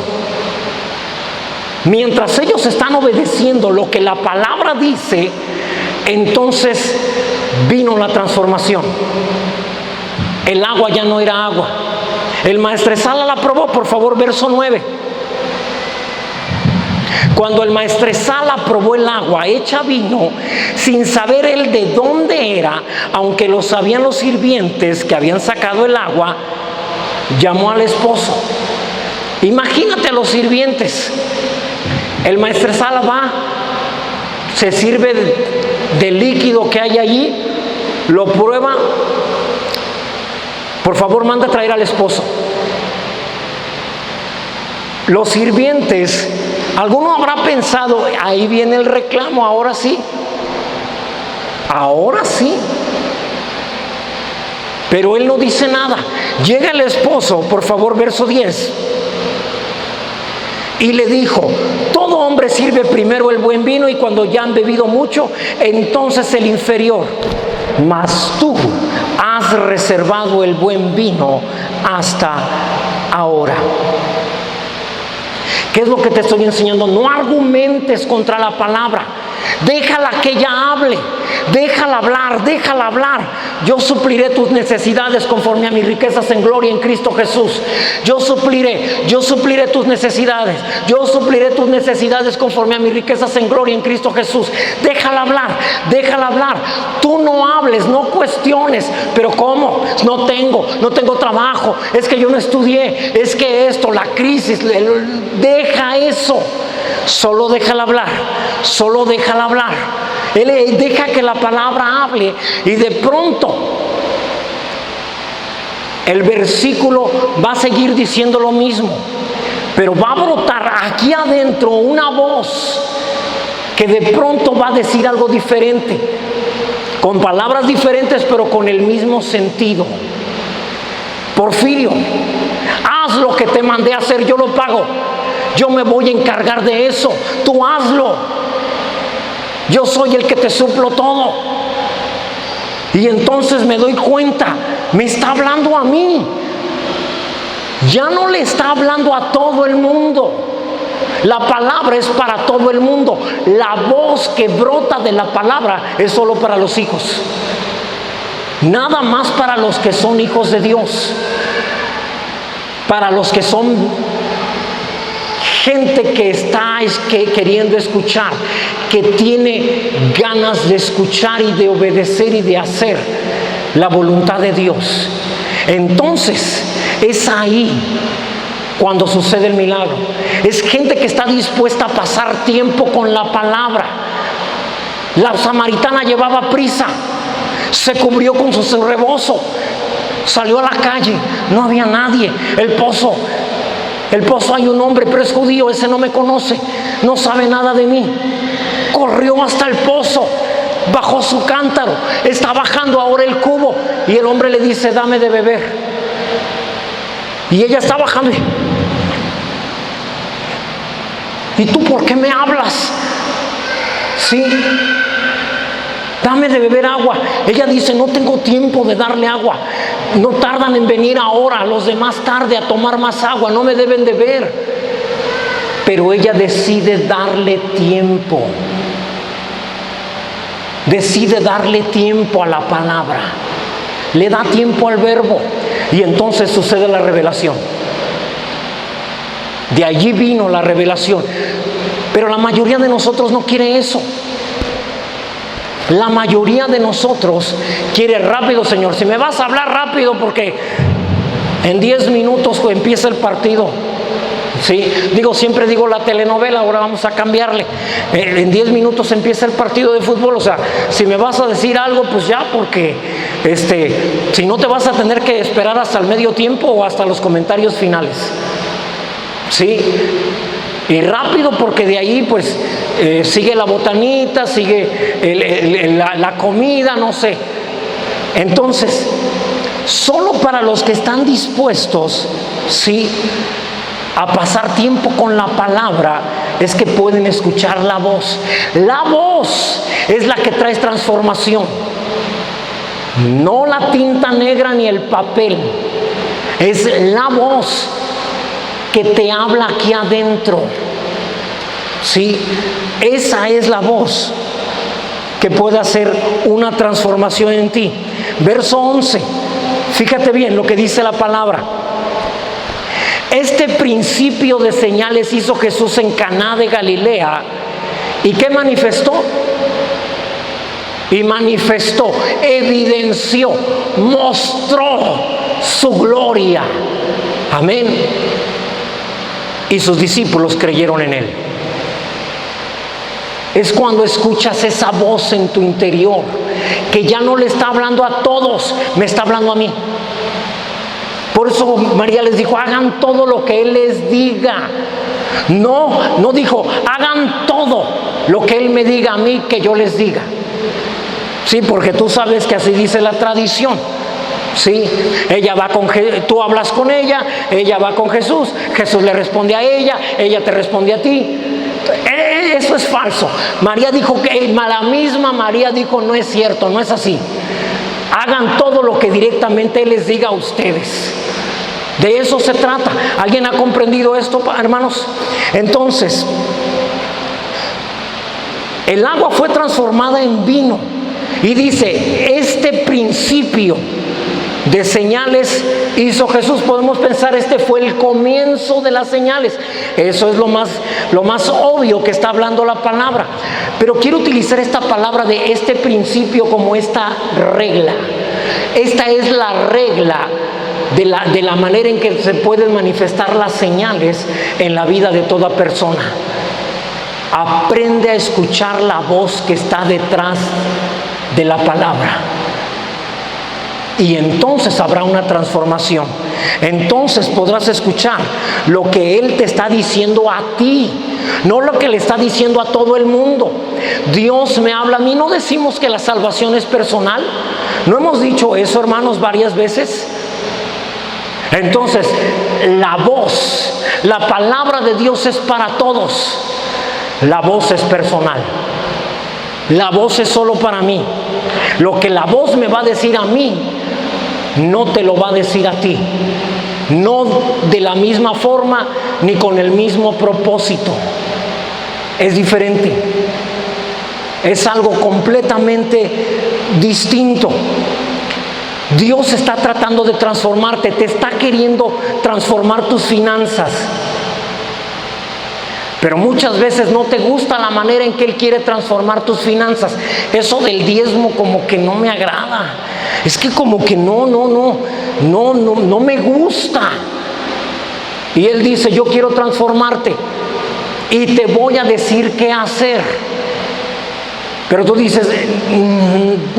Mientras ellos están obedeciendo lo que la palabra dice, entonces vino la transformación. El agua ya no era agua. El maestresala la probó, por favor, verso 9. Cuando el maestresala probó el agua hecha vino, sin saber él de dónde era, aunque lo sabían los sirvientes que habían sacado el agua, llamó al esposo. Imagínate a los sirvientes. El maestresala va, se sirve del líquido que hay allí, lo prueba. Por favor, manda a traer al esposo. Los sirvientes, alguno habrá pensado, ahí viene el reclamo, ahora sí. Ahora sí. Pero él no dice nada. Llega el esposo, por favor, verso 10. Y le dijo, todo hombre sirve primero el buen vino y cuando ya han bebido mucho, entonces el inferior. Mas tú has reservado el buen vino hasta ahora. ¿Qué es lo que te estoy enseñando? No argumentes contra la palabra. Déjala que ella hable. Déjala hablar, déjala hablar. Yo supliré tus necesidades conforme a mis riquezas en gloria en Cristo Jesús. Yo supliré tus necesidades. Yo supliré tus necesidades conforme a mis riquezas en gloria en Cristo Jesús. Déjala hablar, déjala hablar. Tú no hables, no cuestiones. Pero ¿cómo? No tengo trabajo. Es que yo no estudié. Es que esto, la crisis. Deja eso. Solo déjala hablar. Solo déjala hablar. Él deja que la palabra hable y de pronto el versículo va a seguir diciendo lo mismo, pero va a brotar aquí adentro una voz que de pronto va a decir algo diferente, con palabras diferentes pero con el mismo sentido. Porfirio, haz lo que te mandé a hacer, yo lo pago, yo me voy a encargar de eso, tú hazlo. Yo soy el que te suplo todo. Y entonces me doy cuenta, me está hablando a mí. Ya no le está hablando a todo el mundo. La palabra es para todo el mundo. La voz que brota de la palabra es solo para los hijos. Nada más para los que son hijos de Dios. Para los que son gente que está queriendo escuchar, que tiene ganas de escuchar y de obedecer y de hacer la voluntad de Dios. Entonces es ahí cuando sucede el milagro. Es gente que está dispuesta a pasar tiempo con la palabra. La samaritana llevaba prisa, se cubrió con su rebozo, salió a la calle, no había nadie. El pozo hay un hombre, pero es judío, ese no me conoce, no sabe nada de mí. Corrió hasta el pozo, bajó su cántaro, está bajando ahora el cubo y el hombre le dice, dame de beber. Y ella está bajando ¿y tú por qué me hablas? Sí, dame de beber agua. Ella dice, no tengo tiempo de darle agua. No tardan en venir ahora, los demás tarde a tomar más agua, no me deben de ver. pero ella decide darle tiempo. Decide darle tiempo a la palabra. Le da tiempo al verbo. Y entonces sucede la revelación. De allí vino la revelación. Pero la mayoría de nosotros no quiere eso. La mayoría de nosotros quiere rápido, Señor. Si me vas a hablar rápido, porque en 10 minutos empieza el partido. Sí, siempre digo la telenovela, ahora vamos a cambiarle. En 10 minutos empieza el partido de fútbol. O sea, si me vas a decir algo, pues ya, porque si no te vas a tener que esperar hasta el medio tiempo o hasta los comentarios finales. Sí, y rápido, porque de ahí pues sigue la botanita, sigue la comida, no sé. Entonces, solo para los que están dispuestos, sí, a pasar tiempo con la palabra, es que pueden escuchar la voz. La voz es la que trae transformación, no la tinta negra ni el papel. Es la voz que te habla aquí adentro. Sí, esa es la voz que puede hacer una transformación en ti. Verso 11, fíjate bien lo que dice la palabra. Este principio de señales hizo Jesús en Caná de Galilea. ¿Y qué manifestó? Y manifestó, evidenció, mostró su gloria. Amén. Y sus discípulos creyeron en él. Es cuando escuchas esa voz en tu interior, que ya no le está hablando a todos, me está hablando a mí. Por eso María les dijo, hagan todo lo que Él les diga. No dijo, hagan todo lo que Él me diga a mí, que yo les diga. Sí, porque tú sabes que así dice la tradición. Sí, ella va con tú hablas con ella va con Jesús, Jesús le responde a ella te responde a ti. Eso es falso. María dijo que la misma María dijo, no es cierto, no es así. Hagan todo lo que directamente Él les diga a ustedes. De eso se trata. ¿Alguien ha comprendido esto, hermanos? Entonces, el agua fue transformada en vino. Y dice, este principio de señales hizo Jesús. Podemos pensar, este fue el comienzo de las señales. Eso es lo más obvio que está hablando la palabra. Pero quiero utilizar esta palabra de este principio como esta regla. Esta es la regla de la manera en que se pueden manifestar las señales en la vida de toda persona. Aprende a escuchar la voz que está detrás de la palabra. Y entonces habrá una transformación. Entonces podrás escuchar lo que Él te está diciendo a ti, no lo que le está diciendo a todo el mundo. Dios me habla a mí. ¿No decimos que la salvación es personal? ¿No hemos dicho eso, hermanos, varias veces? Entonces, la voz, la palabra de Dios es para todos. La voz es personal. La voz es solo para mí. Lo que la voz me va a decir a mí, no te lo va a decir a ti. No de la misma forma ni con el mismo propósito. Es diferente. Es algo completamente distinto. Dios está tratando de transformarte, te está queriendo transformar tus finanzas. Pero muchas veces no te gusta la manera en que Él quiere transformar tus finanzas. Eso del diezmo como que no me agrada. Es que como que no me gusta. Y Él dice, yo quiero transformarte y te voy a decir qué hacer. Pero tú dices,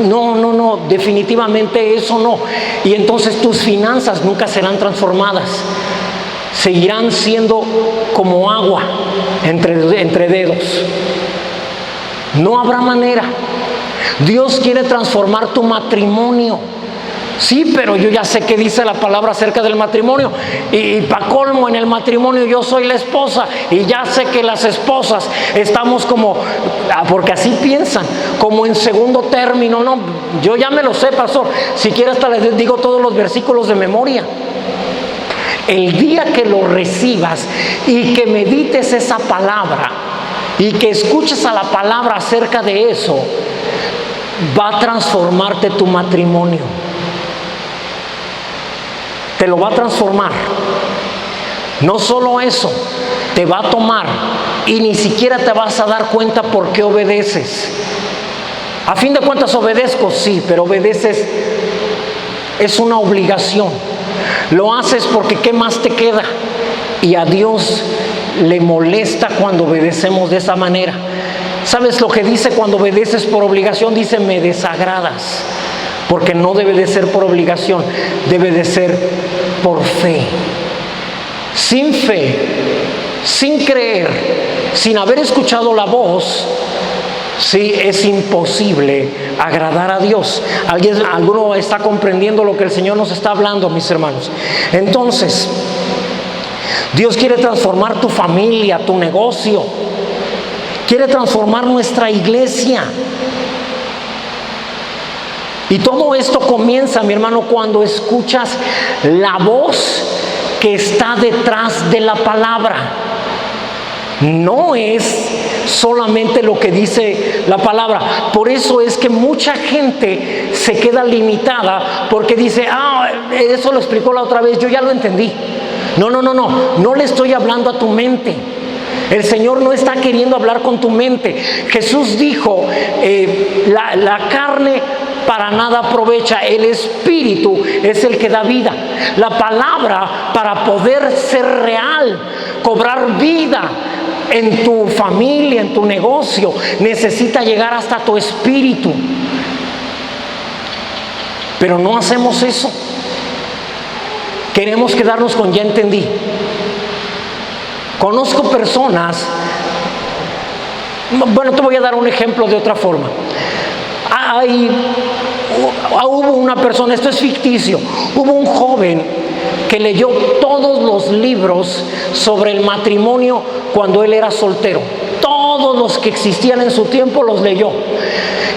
no, definitivamente eso no. Y entonces tus finanzas nunca serán transformadas. Seguirán siendo como agua entre dedos. No habrá manera. Dios quiere transformar tu matrimonio. Sí, pero yo ya sé qué dice la palabra acerca del matrimonio. Y para colmo, en el matrimonio yo soy la esposa. Y ya sé que las esposas estamos como, porque así piensan, como en segundo término. No, yo ya me lo sé, pastor. Si quiere hasta les digo todos los versículos de memoria. El día que lo recibas y que medites esa palabra y que escuches a la palabra acerca de eso, va a transformarte tu matrimonio. Te lo va a transformar. No solo eso, te va a tomar y ni siquiera te vas a dar cuenta por qué obedeces. A fin de cuentas obedezco, sí, pero obedeces, es una obligación. Lo haces porque ¿qué más te queda? Y a Dios le molesta cuando obedecemos de esa manera. ¿Sabes lo que dice cuando obedeces por obligación? Dice, me desagradas. Porque no debe de ser por obligación, debe de ser por fe. Sin fe, sin creer, sin haber escuchado la voz, sí, es imposible agradar a Dios. ¿Alguno está comprendiendo lo que el Señor nos está hablando, mis hermanos? Entonces, Dios quiere transformar tu familia, tu negocio. Quiere transformar nuestra iglesia. Y todo esto comienza, mi hermano, cuando escuchas la voz que está detrás de la palabra. No es solamente lo que dice la palabra. Por eso es que mucha gente se queda limitada porque dice, eso lo explicó la otra vez, yo ya lo entendí. No le estoy hablando a tu mente. El Señor no está queriendo hablar con tu mente. Jesús dijo, la carne para nada aprovecha, el Espíritu es el que da vida. La palabra, para poder ser real, cobrar vida en tu familia, en tu negocio, necesita llegar hasta tu espíritu. Pero no hacemos eso. Queremos quedarnos con ya entendí. Conozco personas, bueno, te voy a dar un ejemplo de otra forma. Hubo una persona, esto es ficticio, hubo un joven que leyó todos los libros sobre el matrimonio cuando él era soltero. Todos los que existían en su tiempo los leyó.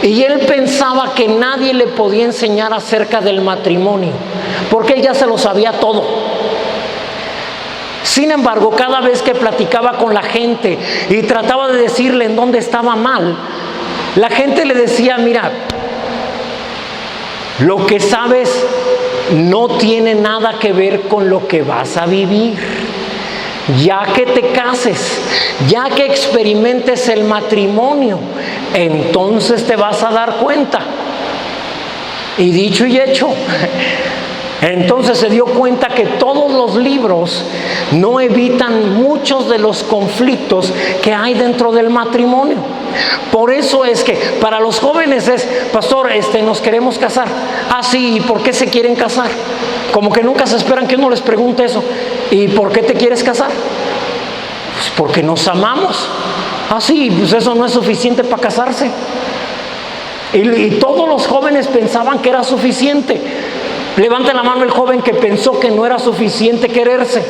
Y él pensaba que nadie le podía enseñar acerca del matrimonio, porque él ya se lo sabía todo. Sin embargo, cada vez que platicaba con la gente y trataba de decirle en dónde estaba mal, la gente le decía, mira, lo que sabes no tiene nada que ver con lo que vas a vivir. Ya que te cases, ya que experimentes el matrimonio, entonces te vas a dar cuenta. Y dicho y hecho, entonces se dio cuenta que todos los libros no evitan muchos de los conflictos que hay dentro del matrimonio. Por eso es que para los jóvenes es, pastor, nos queremos casar. Sí, ¿y por qué se quieren casar? Como que nunca se esperan que uno les pregunte eso. ¿Y por qué te quieres casar? Pues porque nos amamos. Sí, pues eso no es suficiente para casarse. Y todos los jóvenes pensaban que era suficiente. Levante la mano el joven que pensó que no era suficiente quererse.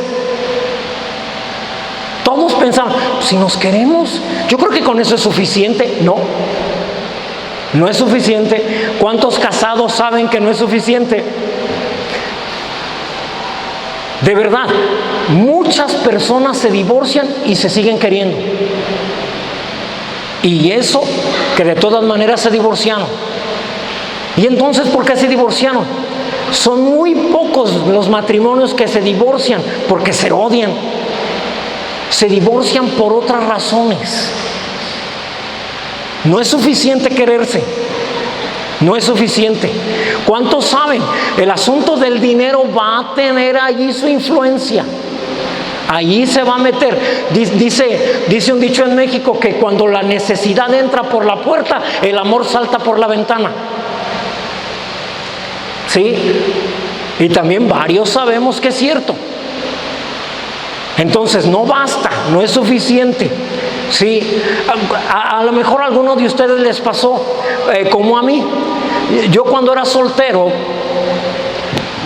Todos pensaban, si nos queremos, yo creo que con eso es suficiente. No es suficiente. ¿Cuántos casados saben que no es suficiente? De verdad, muchas personas se divorcian y se siguen queriendo. Y eso que de todas maneras se divorciaron. ¿Y entonces por qué se divorciaron? Son muy pocos los matrimonios que se divorcian porque se odian. Se divorcian por otras razones. No es suficiente quererse. No es suficiente. ¿Cuántos saben? El asunto del dinero va a tener allí su influencia. Allí se va a meter. Dice un dicho en México que cuando la necesidad entra por la puerta, el amor salta por la ventana. ¿Sí? Y también varios sabemos que es cierto. Entonces no basta, no es suficiente. Sí, a lo mejor a alguno de ustedes les pasó como a mí. Yo cuando era soltero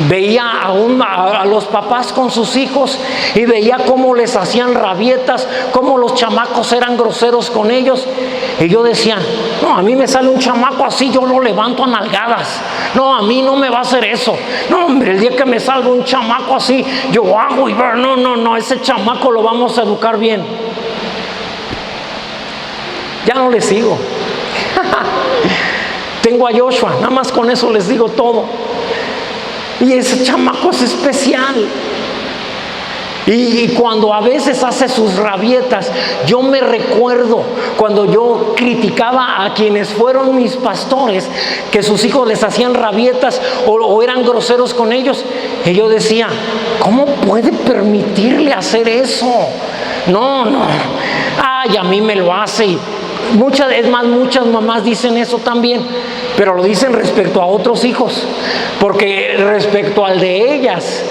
veía a los papás con sus hijos y veía cómo les hacían rabietas, cómo los chamacos eran groseros con ellos. Y yo decía, no, a mí me sale un chamaco así, yo lo levanto a nalgadas. No, a mí no me va a hacer eso. No, hombre, el día que me salga un chamaco así, yo hago y no, ese chamaco lo vamos a educar bien. Ya no les sigo. Tengo a Joshua, nada más con eso les digo todo. Y ese chamaco es especial. Y cuando a veces hace sus rabietas, yo me recuerdo cuando yo criticaba a quienes fueron mis pastores, que sus hijos les hacían rabietas o eran groseros con ellos. Y yo decía, ¿cómo puede permitirle hacer eso? No. Ay, a mí me lo hace. Y muchas mamás dicen eso también, pero lo dicen respecto a otros hijos, porque respecto al de ellas,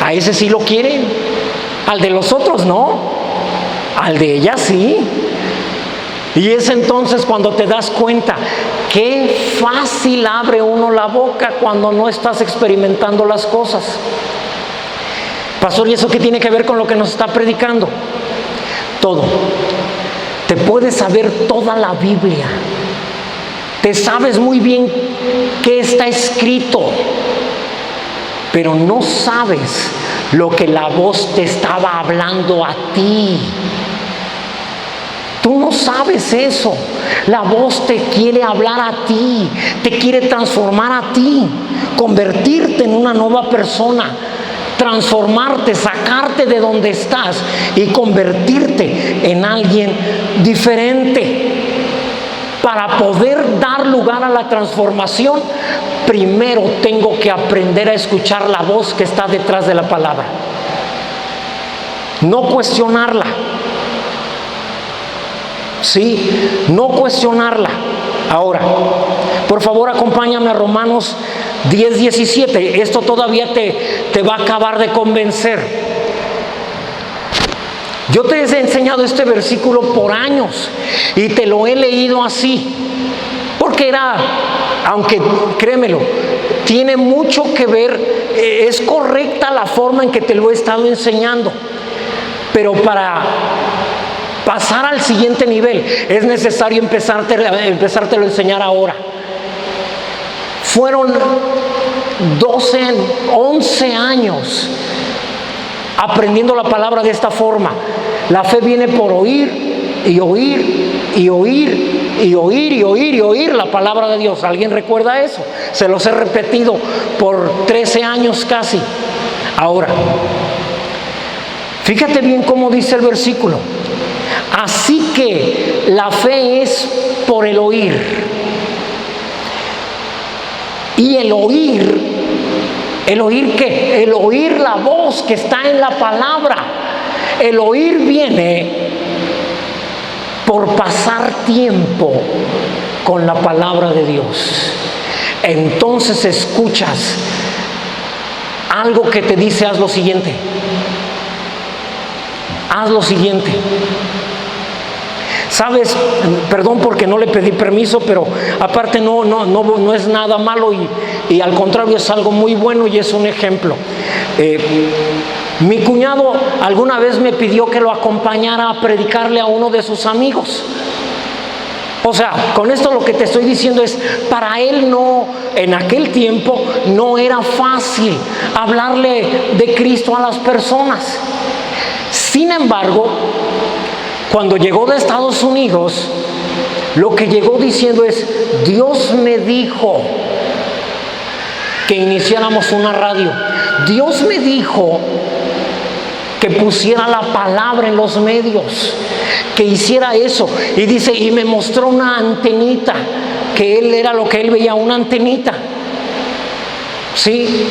a ese sí lo quieren. Al de los otros no, al de ella sí. Y es entonces cuando te das cuenta qué fácil abre uno la boca cuando no estás experimentando las cosas. Pastor, ¿y eso qué tiene que ver con lo que nos está predicando? Todo. Te puedes saber toda la Biblia, te sabes muy bien qué está escrito, pero no sabes lo que la voz te estaba hablando a ti. Tú no sabes eso. La voz te quiere hablar a ti, te quiere transformar a ti, convertirte en una nueva persona, transformarte, sacarte de donde estás y convertirte en alguien diferente. Para poder dar lugar a la transformación, primero tengo que aprender a escuchar la voz que está detrás de la palabra. No cuestionarla. Sí, no cuestionarla. Ahora, por favor, acompáñame a Romanos 10:17. Esto todavía te va a acabar de convencer. Yo te he enseñado este versículo por años y te lo he leído así, porque aunque créemelo, tiene mucho que ver, es correcta la forma en que te lo he estado enseñando, pero para pasar al siguiente nivel es necesario empezártelo a enseñar ahora. Fueron 11 años aprendiendo la palabra de esta forma. La fe viene por oír y oír y oír y oír y oír y oír la palabra de Dios. ¿Alguien recuerda eso? Se los he repetido por 13 años casi. Ahora, fíjate bien cómo dice el versículo. Así que la fe es por el oír. Y el oír ¿qué? El oír la voz que está en la palabra. El oír viene por pasar tiempo con la palabra de Dios. Entonces escuchas algo que te dice, haz lo siguiente. Haz lo siguiente. ¿Sabes? Perdón porque no le pedí permiso, pero aparte no es nada malo y al contrario es algo muy bueno y es un ejemplo. Mi cuñado alguna vez me pidió que lo acompañara a predicarle a uno de sus amigos. O sea, con esto lo que te estoy diciendo es, para él en aquel tiempo no era fácil hablarle de Cristo a las personas. Sin embargo, cuando llegó de Estados Unidos, lo que llegó diciendo es, Dios me dijo que iniciáramos una radio. Dios me dijo que pusiera la palabra en los medios, que hiciera eso. Y dice, y me mostró una antenita, que él era lo que él veía, una antenita. ¿Sí?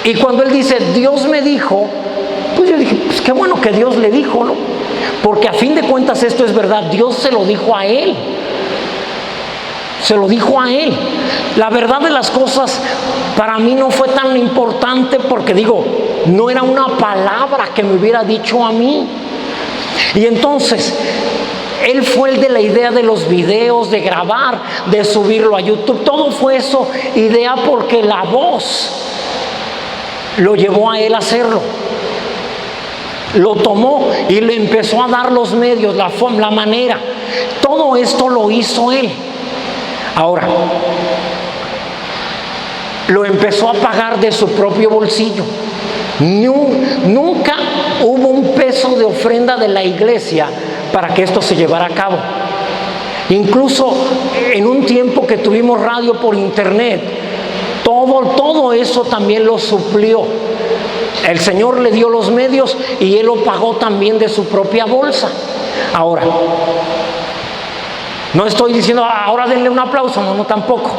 Y cuando él dice, Dios me dijo, pues yo dije, pues qué bueno que Dios le dijo, ¿no? Porque a fin de cuentas esto es verdad, Dios se lo dijo a él. Se lo dijo a él. La verdad de las cosas para mí no fue tan importante porque no era una palabra que me hubiera dicho a mí. Y entonces, él fue el de la idea de los videos, de grabar, de subirlo a YouTube. Todo fue eso, idea porque la voz lo llevó a él a hacerlo. lo tomó y le empezó a dar los medios, la manera. Todo esto lo hizo él. Ahora, lo empezó a pagar de su propio bolsillo. Nunca hubo un peso de ofrenda de la iglesia para que esto se llevara a cabo. Incluso en un tiempo que tuvimos radio por internet, todo eso también lo suplió. El Señor le dio los medios y Él lo pagó también de su propia bolsa. Ahora, no estoy diciendo, ahora denle un aplauso, no, tampoco.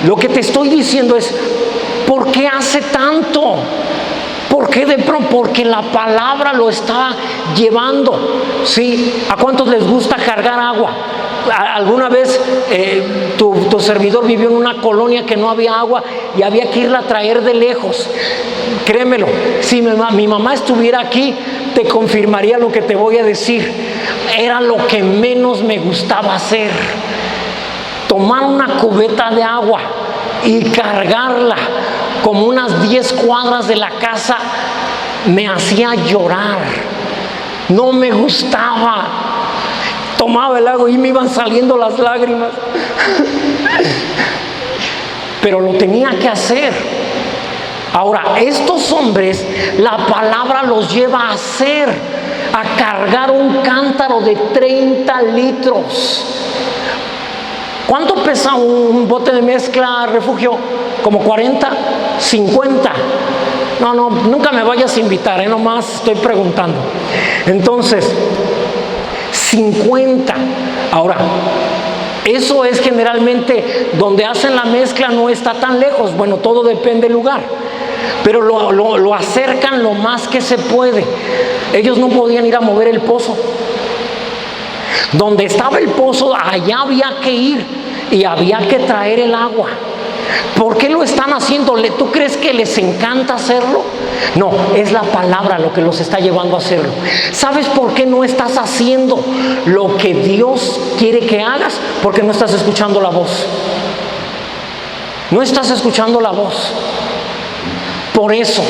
Lo que te estoy diciendo es, ¿por qué hace tanto? ¿Por qué de pronto? Porque la palabra lo está llevando. ¿Sí? ¿A cuántos les gusta cargar agua? ¿Alguna vez tu servidor vivió en una colonia que no había agua y había que irla a traer de lejos? Créemelo, si mi mamá estuviera aquí, te confirmaría lo que te voy a decir. Era lo que menos me gustaba hacer. Tomar una cubeta de agua y cargarla como unas 10 cuadras de la casa me hacía llorar. No me gustaba. Tomaba el agua y me iban saliendo las lágrimas. Pero lo tenía que hacer. Ahora, estos hombres, la palabra los lleva a hacer, a cargar un cántaro de 30 litros. ¿Cuánto pesa un bote de mezcla refugio? ¿Como 40? ¿50? No, nunca me vayas a invitar, nomás estoy preguntando. Entonces, 50. Ahora, eso es generalmente donde hacen la mezcla, no está tan lejos. Bueno, todo depende del lugar, pero lo acercan lo más que se puede. Ellos no podían ir a mover el pozo. Donde estaba el pozo, allá había que ir y había que traer el agua. ¿Por qué lo están haciendo? ¿Tú crees que les encanta hacerlo? No, es la palabra lo que los está llevando a hacerlo. ¿Sabes por qué no estás haciendo lo que Dios quiere que hagas? Porque no estás escuchando la voz. No estás escuchando la voz. Por eso,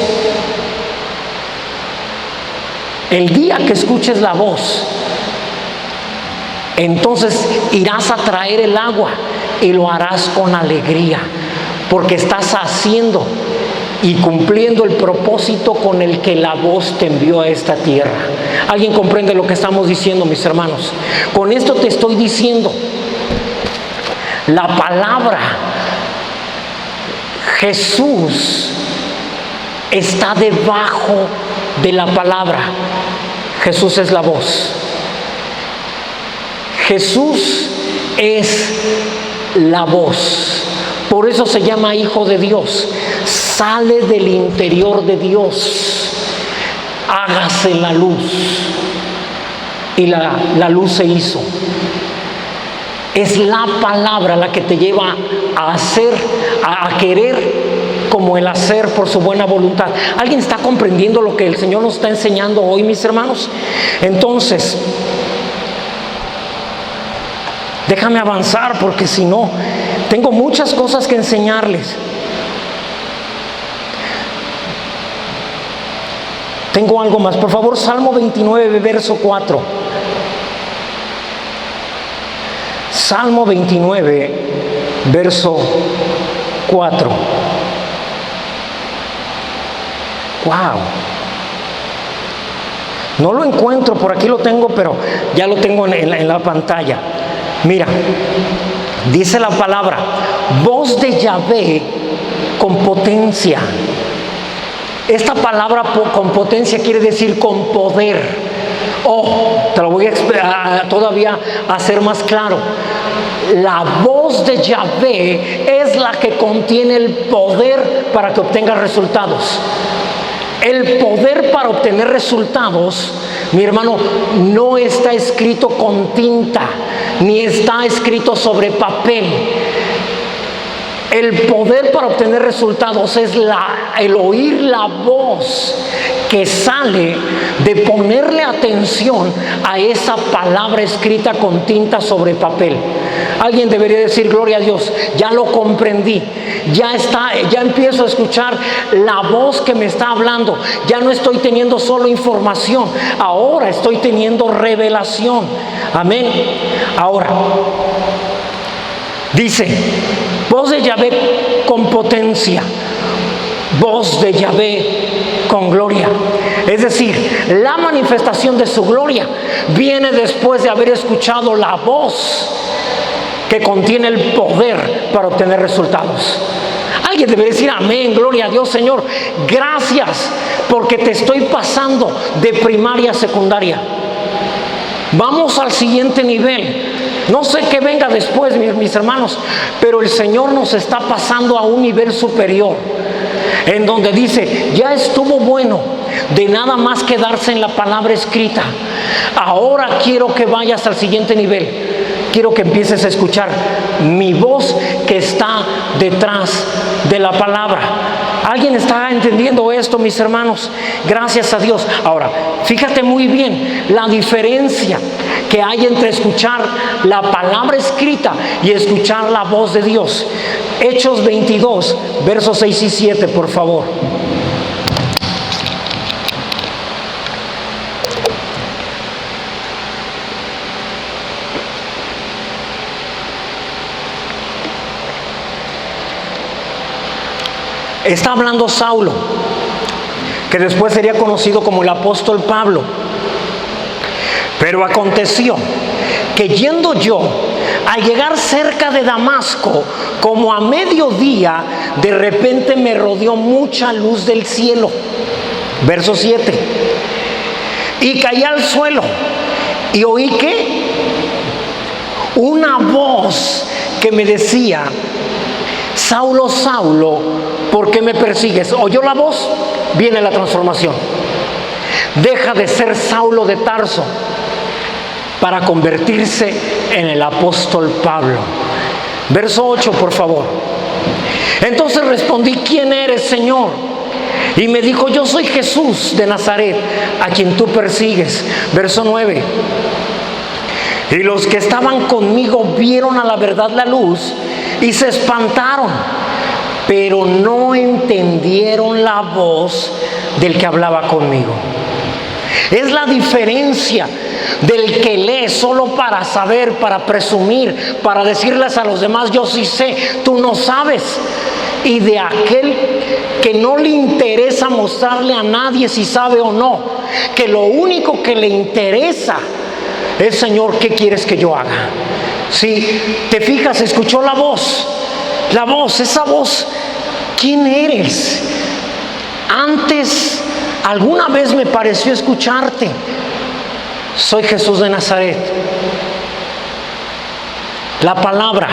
el día que escuches la voz, entonces irás a traer el agua y lo harás con alegría, porque estás haciendo y cumpliendo el propósito con el que la voz te envió a esta tierra. ¿Alguien comprende lo que estamos diciendo, mis hermanos? Con esto te estoy diciendo, la palabra, Jesús está debajo de la palabra. Jesús es la voz. Jesús es la voz. Por eso se llama Hijo de Dios. Sale del interior de Dios. Hágase la luz. Y la luz se hizo. Es la palabra la que te lleva a hacer, a querer como el hacer por su buena voluntad. ¿Alguien está comprendiendo lo que el Señor nos está enseñando hoy, mis hermanos? Entonces, déjame avanzar, porque si no, tengo muchas cosas que enseñarles. Tengo algo más. Por favor, Salmo 29, verso 4. Salmo 29, verso 4. Wow. No lo encuentro, por aquí lo tengo, pero ya lo tengo en la pantalla. Mira, dice la palabra, voz de Yahvé con potencia. Esta palabra con potencia quiere decir con poder. Te lo voy a todavía hacer más claro. La voz de Yahvé es la que contiene el poder para que obtenga resultados. El poder para obtener resultados, mi hermano, no está escrito con tinta, ni está escrito sobre papel. El poder para obtener resultados es el oír la voz que sale de ponerle atención a esa palabra escrita con tinta sobre papel. Alguien debería decir: gloria a Dios, ya lo comprendí, ya empiezo a escuchar la voz que me está hablando, ya no estoy teniendo solo información, ahora estoy teniendo revelación. Amén. Ahora dice: voz de Yahvé con potencia, voz de Yahvé con gloria. Es decir, la manifestación de su gloria viene después de haber escuchado la voz que contiene el poder para obtener resultados. Alguien debe decir: amén, gloria a Dios. Señor, gracias porque te estoy pasando de primaria a secundaria. Vamos al siguiente nivel. No sé qué venga después, mis hermanos, pero el Señor nos está pasando a un nivel superior, en donde dice: ya estuvo bueno de nada más quedarse en la palabra escrita. Ahora quiero que vayas al siguiente nivel. Quiero que empieces a escuchar mi voz que está detrás de la palabra. ¿Alguien está entendiendo esto, mis hermanos? Gracias a Dios. Ahora, fíjate muy bien la diferencia que hay entre escuchar la palabra escrita y escuchar la voz de Dios. Hechos 22, versos 6 y 7, por favor. Está hablando Saulo, que después sería conocido como el apóstol Pablo. Pero aconteció que yendo yo, al llegar cerca de Damasco, como a mediodía, de repente me rodeó mucha luz del cielo. Verso 7. Y caí al suelo y oí que una voz que me decía: Saulo, Saulo, ¿por qué me persigues? ¿Oyó la voz? Viene la transformación. Deja de ser Saulo de Tarso para convertirse en el apóstol Pablo. Verso 8, por favor. Entonces respondí: ¿quién eres, Señor? Y me dijo: yo soy Jesús de Nazaret, a quien tú persigues. Verso 9. Y los que estaban conmigo vieron a la verdad la luz y se espantaron, pero no entendieron la voz del que hablaba conmigo. Es la diferencia del que lee solo para saber, para presumir, para decirles a los demás: yo sí sé, tú no sabes. Y de aquel que no le interesa mostrarle a nadie si sabe o no, que lo único que le interesa es: Señor, ¿qué quieres que yo haga? Si te fijas, escuchó la voz, esa voz. ¿Quién eres? Antes, alguna vez me pareció escucharte. Soy Jesús de Nazaret. La palabra.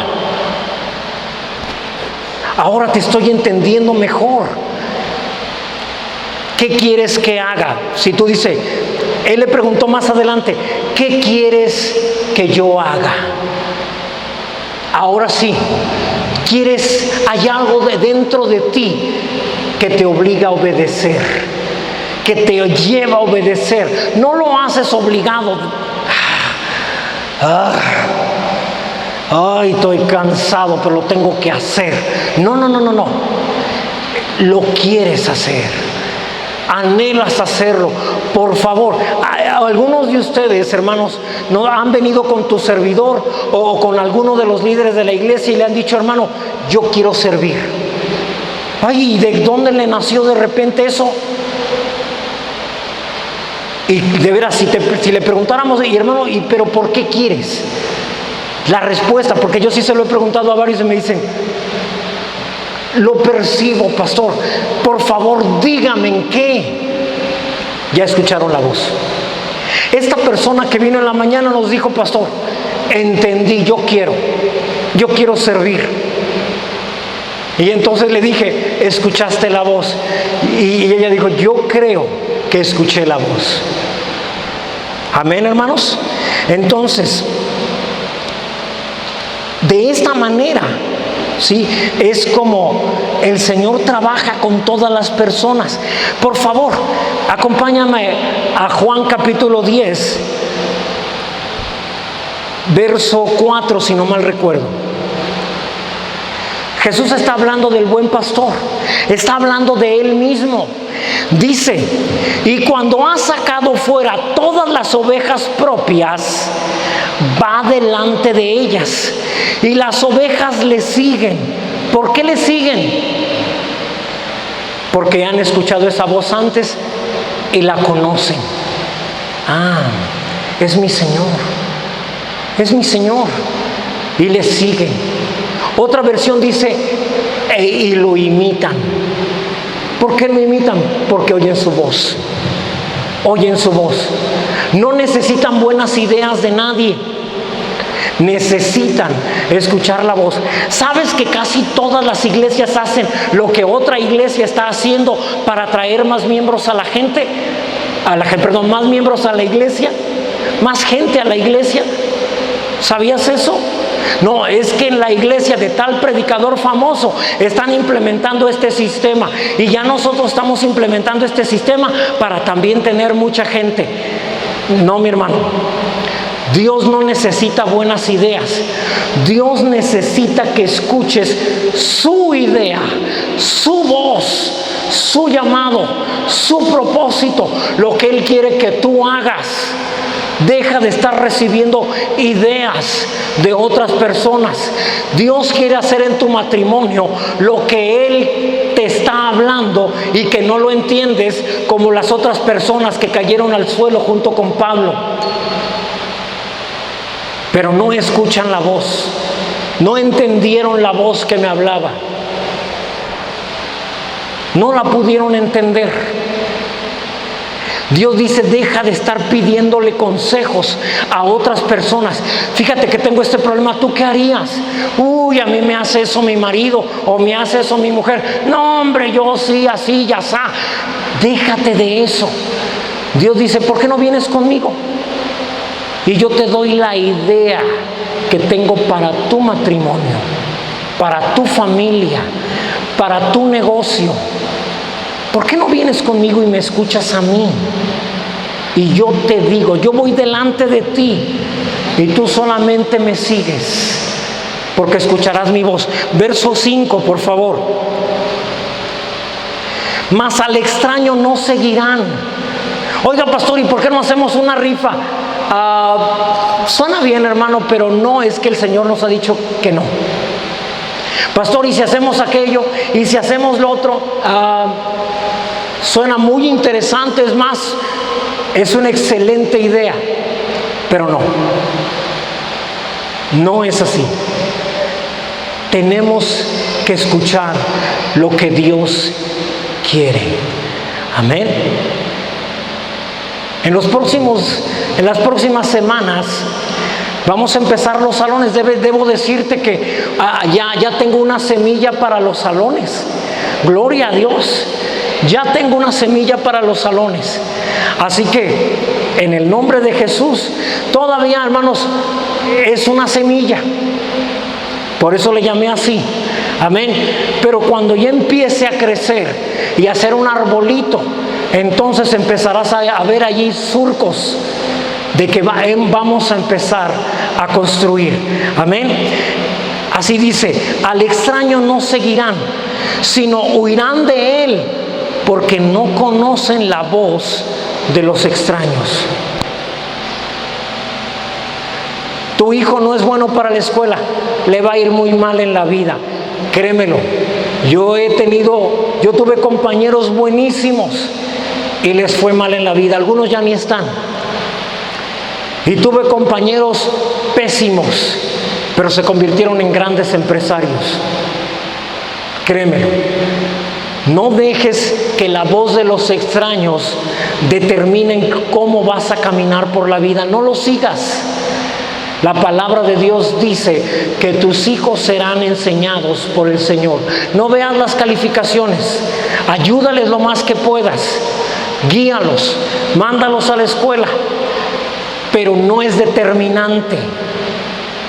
Ahora te estoy entendiendo mejor. ¿Qué quieres que haga? Si tú dices, él le preguntó más adelante: ¿qué quieres que yo haga? Ahora sí, hay algo de dentro de ti que te obliga a obedecer, que te lleva a obedecer. No lo haces obligado. Ay, estoy cansado, pero lo tengo que hacer. No. Lo quieres hacer. Anhelas hacerlo. Por favor, algunos de ustedes, hermanos, no han venido con tu servidor o con alguno de los líderes de la iglesia y le han dicho: hermano, yo quiero servir. Ay, ¿de dónde le nació de repente eso? Y de veras, si le preguntáramos: y hermano, ¿pero por qué quieres? La respuesta, porque yo sí se lo he preguntado a varios y me dicen: lo percibo, pastor, por favor dígame en qué. Ya escucharon la voz. Esta persona que vino en la mañana nos dijo: pastor, entendí, yo quiero servir. Y entonces le dije: ¿escuchaste la voz? Y ella dijo: yo creo que escuché la voz. Amén, hermanos. Entonces, de esta manera, ¿sí?, es como el Señor trabaja con todas las personas. Por favor, acompáñame a Juan capítulo 10. verso 4, si no mal recuerdo. Jesús está hablando del buen pastor, está hablando de Él mismo. Dice: y cuando ha sacado fuera todas las ovejas propias, va delante de ellas, y las ovejas le siguen. ¿Por qué le siguen? Porque han escuchado esa voz antes y la conocen. Ah, es mi Señor, es mi Señor, y le siguen. Otra versión dice: y lo imitan. ¿Por qué lo imitan? Porque oyen su voz. Oyen su voz. No necesitan buenas ideas de nadie. Necesitan escuchar la voz. ¿Sabes que casi todas las iglesias hacen lo que otra iglesia está haciendo para atraer más miembros a la gente? Más miembros a la iglesia. Más gente a la iglesia. ¿Sabías eso? No, es que en la iglesia de tal predicador famoso están implementando este sistema, y ya nosotros estamos implementando este sistema para también tener mucha gente. No, mi hermano, Dios no necesita buenas ideas. Dios necesita que escuches su idea, su voz, su llamado, su propósito, lo que Él quiere que tú hagas. Deja de estar recibiendo ideas de otras personas. Dios quiere hacer en tu matrimonio lo que Él te está hablando y que no lo entiendes, como las otras personas que cayeron al suelo junto con Pablo. Pero no escuchan la voz, no entendieron la voz que me hablaba, no la pudieron entender. Dios dice: deja de estar pidiéndole consejos a otras personas. Fíjate que tengo este problema, ¿tú qué harías? Uy, a mí me hace eso mi marido, o me hace eso mi mujer. No, hombre, yo sí, así, ya está. Déjate de eso. Dios dice: ¿por qué no vienes conmigo? Y yo te doy la idea que tengo para tu matrimonio, para tu familia, para tu negocio. ¿Por qué no vienes conmigo y me escuchas a mí? Y yo te digo, yo voy delante de ti y tú solamente me sigues, porque escucharás mi voz. Verso 5, por favor. Mas al extraño no seguirán. Oiga, pastor, ¿y por qué no hacemos una rifa? Suena bien, hermano, pero no, es que el Señor nos ha dicho que no. Pastor, ¿y si hacemos aquello? ¿Y si hacemos lo otro? Suena muy interesante, es más, es una excelente idea, pero no es así. Tenemos que escuchar lo que Dios quiere. Amén. En las próximas semanas vamos a empezar los salones. Debo decirte que ya tengo una semilla para los salones. Gloria a Dios. Ya tengo una semilla para los salones. Así que en el nombre de Jesús, todavía, hermanos, es una semilla. Por eso le llamé así. Amén. Pero cuando ya empiece a crecer y a ser un arbolito, entonces empezarás a ver allí surcos de que vamos a empezar a construir. Amén. Así dice: al extraño no seguirán, sino huirán de él, porque no conocen la voz de los extraños. Tu hijo no es bueno para la escuela, le va a ir muy mal en la vida, créemelo. Yo tuve compañeros buenísimos y les fue mal en la vida. Algunos ya ni están. Y tuve compañeros pésimos, pero se convirtieron en grandes empresarios. Créemelo. No dejes que la voz de los extraños determine cómo vas a caminar por la vida. No lo sigas. La palabra de Dios dice que tus hijos serán enseñados por el Señor. No veas las calificaciones. Ayúdales lo más que puedas. Guíalos. Mándalos a la escuela. Pero no es determinante.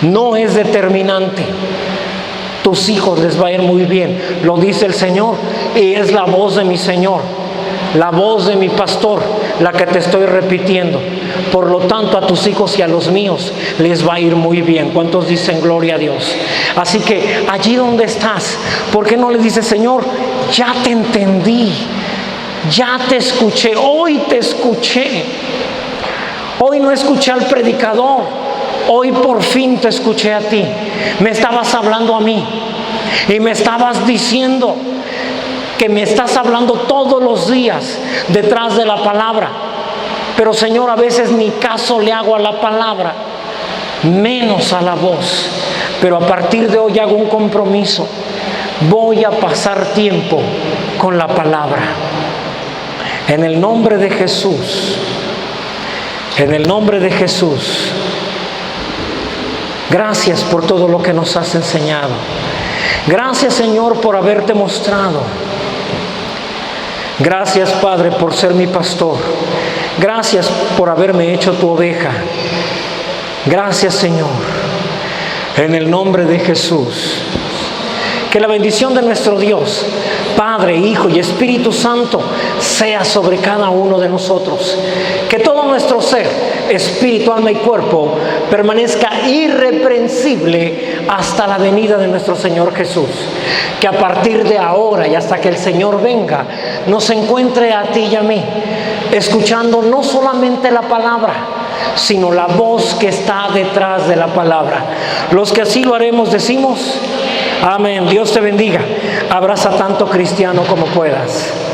No es determinante. Tus hijos les va a ir muy bien, lo dice el Señor, y es la voz de mi Señor. la voz de mi pastor, la que te estoy repitiendo. Por lo tanto, a tus hijos y a los míos les va a ir muy bien. ¿Cuántos dicen gloria a Dios? Así que allí donde estás, ¿por qué no le dices, Señor, ya te entendí, ya te escuché, hoy te escuché? Hoy no escuché al predicador, hoy por fin te escuché a ti. Me estabas hablando a mí y me estabas diciendo que me estás hablando todos los días detrás de la palabra. Pero Señor, a veces ni caso le hago a la palabra, menos a la voz. Pero a partir de hoy hago un compromiso. Voy a pasar tiempo con la palabra. En el nombre de Jesús. En el nombre de Jesús. Gracias por todo lo que nos has enseñado. Gracias, Señor, por haberte mostrado. Gracias, Padre, por ser mi pastor. Gracias por haberme hecho tu oveja. Gracias, Señor. En el nombre de Jesús. Que la bendición de nuestro Dios, Padre, Hijo y Espíritu Santo, sea sobre cada uno de nosotros. Que todo nuestro ser, espíritu, alma y cuerpo, permanezca irreprensible hasta la venida de nuestro Señor Jesús. Que a partir de ahora y hasta que el Señor venga, nos encuentre a ti y a mí, escuchando no solamente la palabra, sino la voz que está detrás de la palabra. Los que así lo haremos decimos amén. Dios te bendiga. Abraza tanto cristiano como puedas.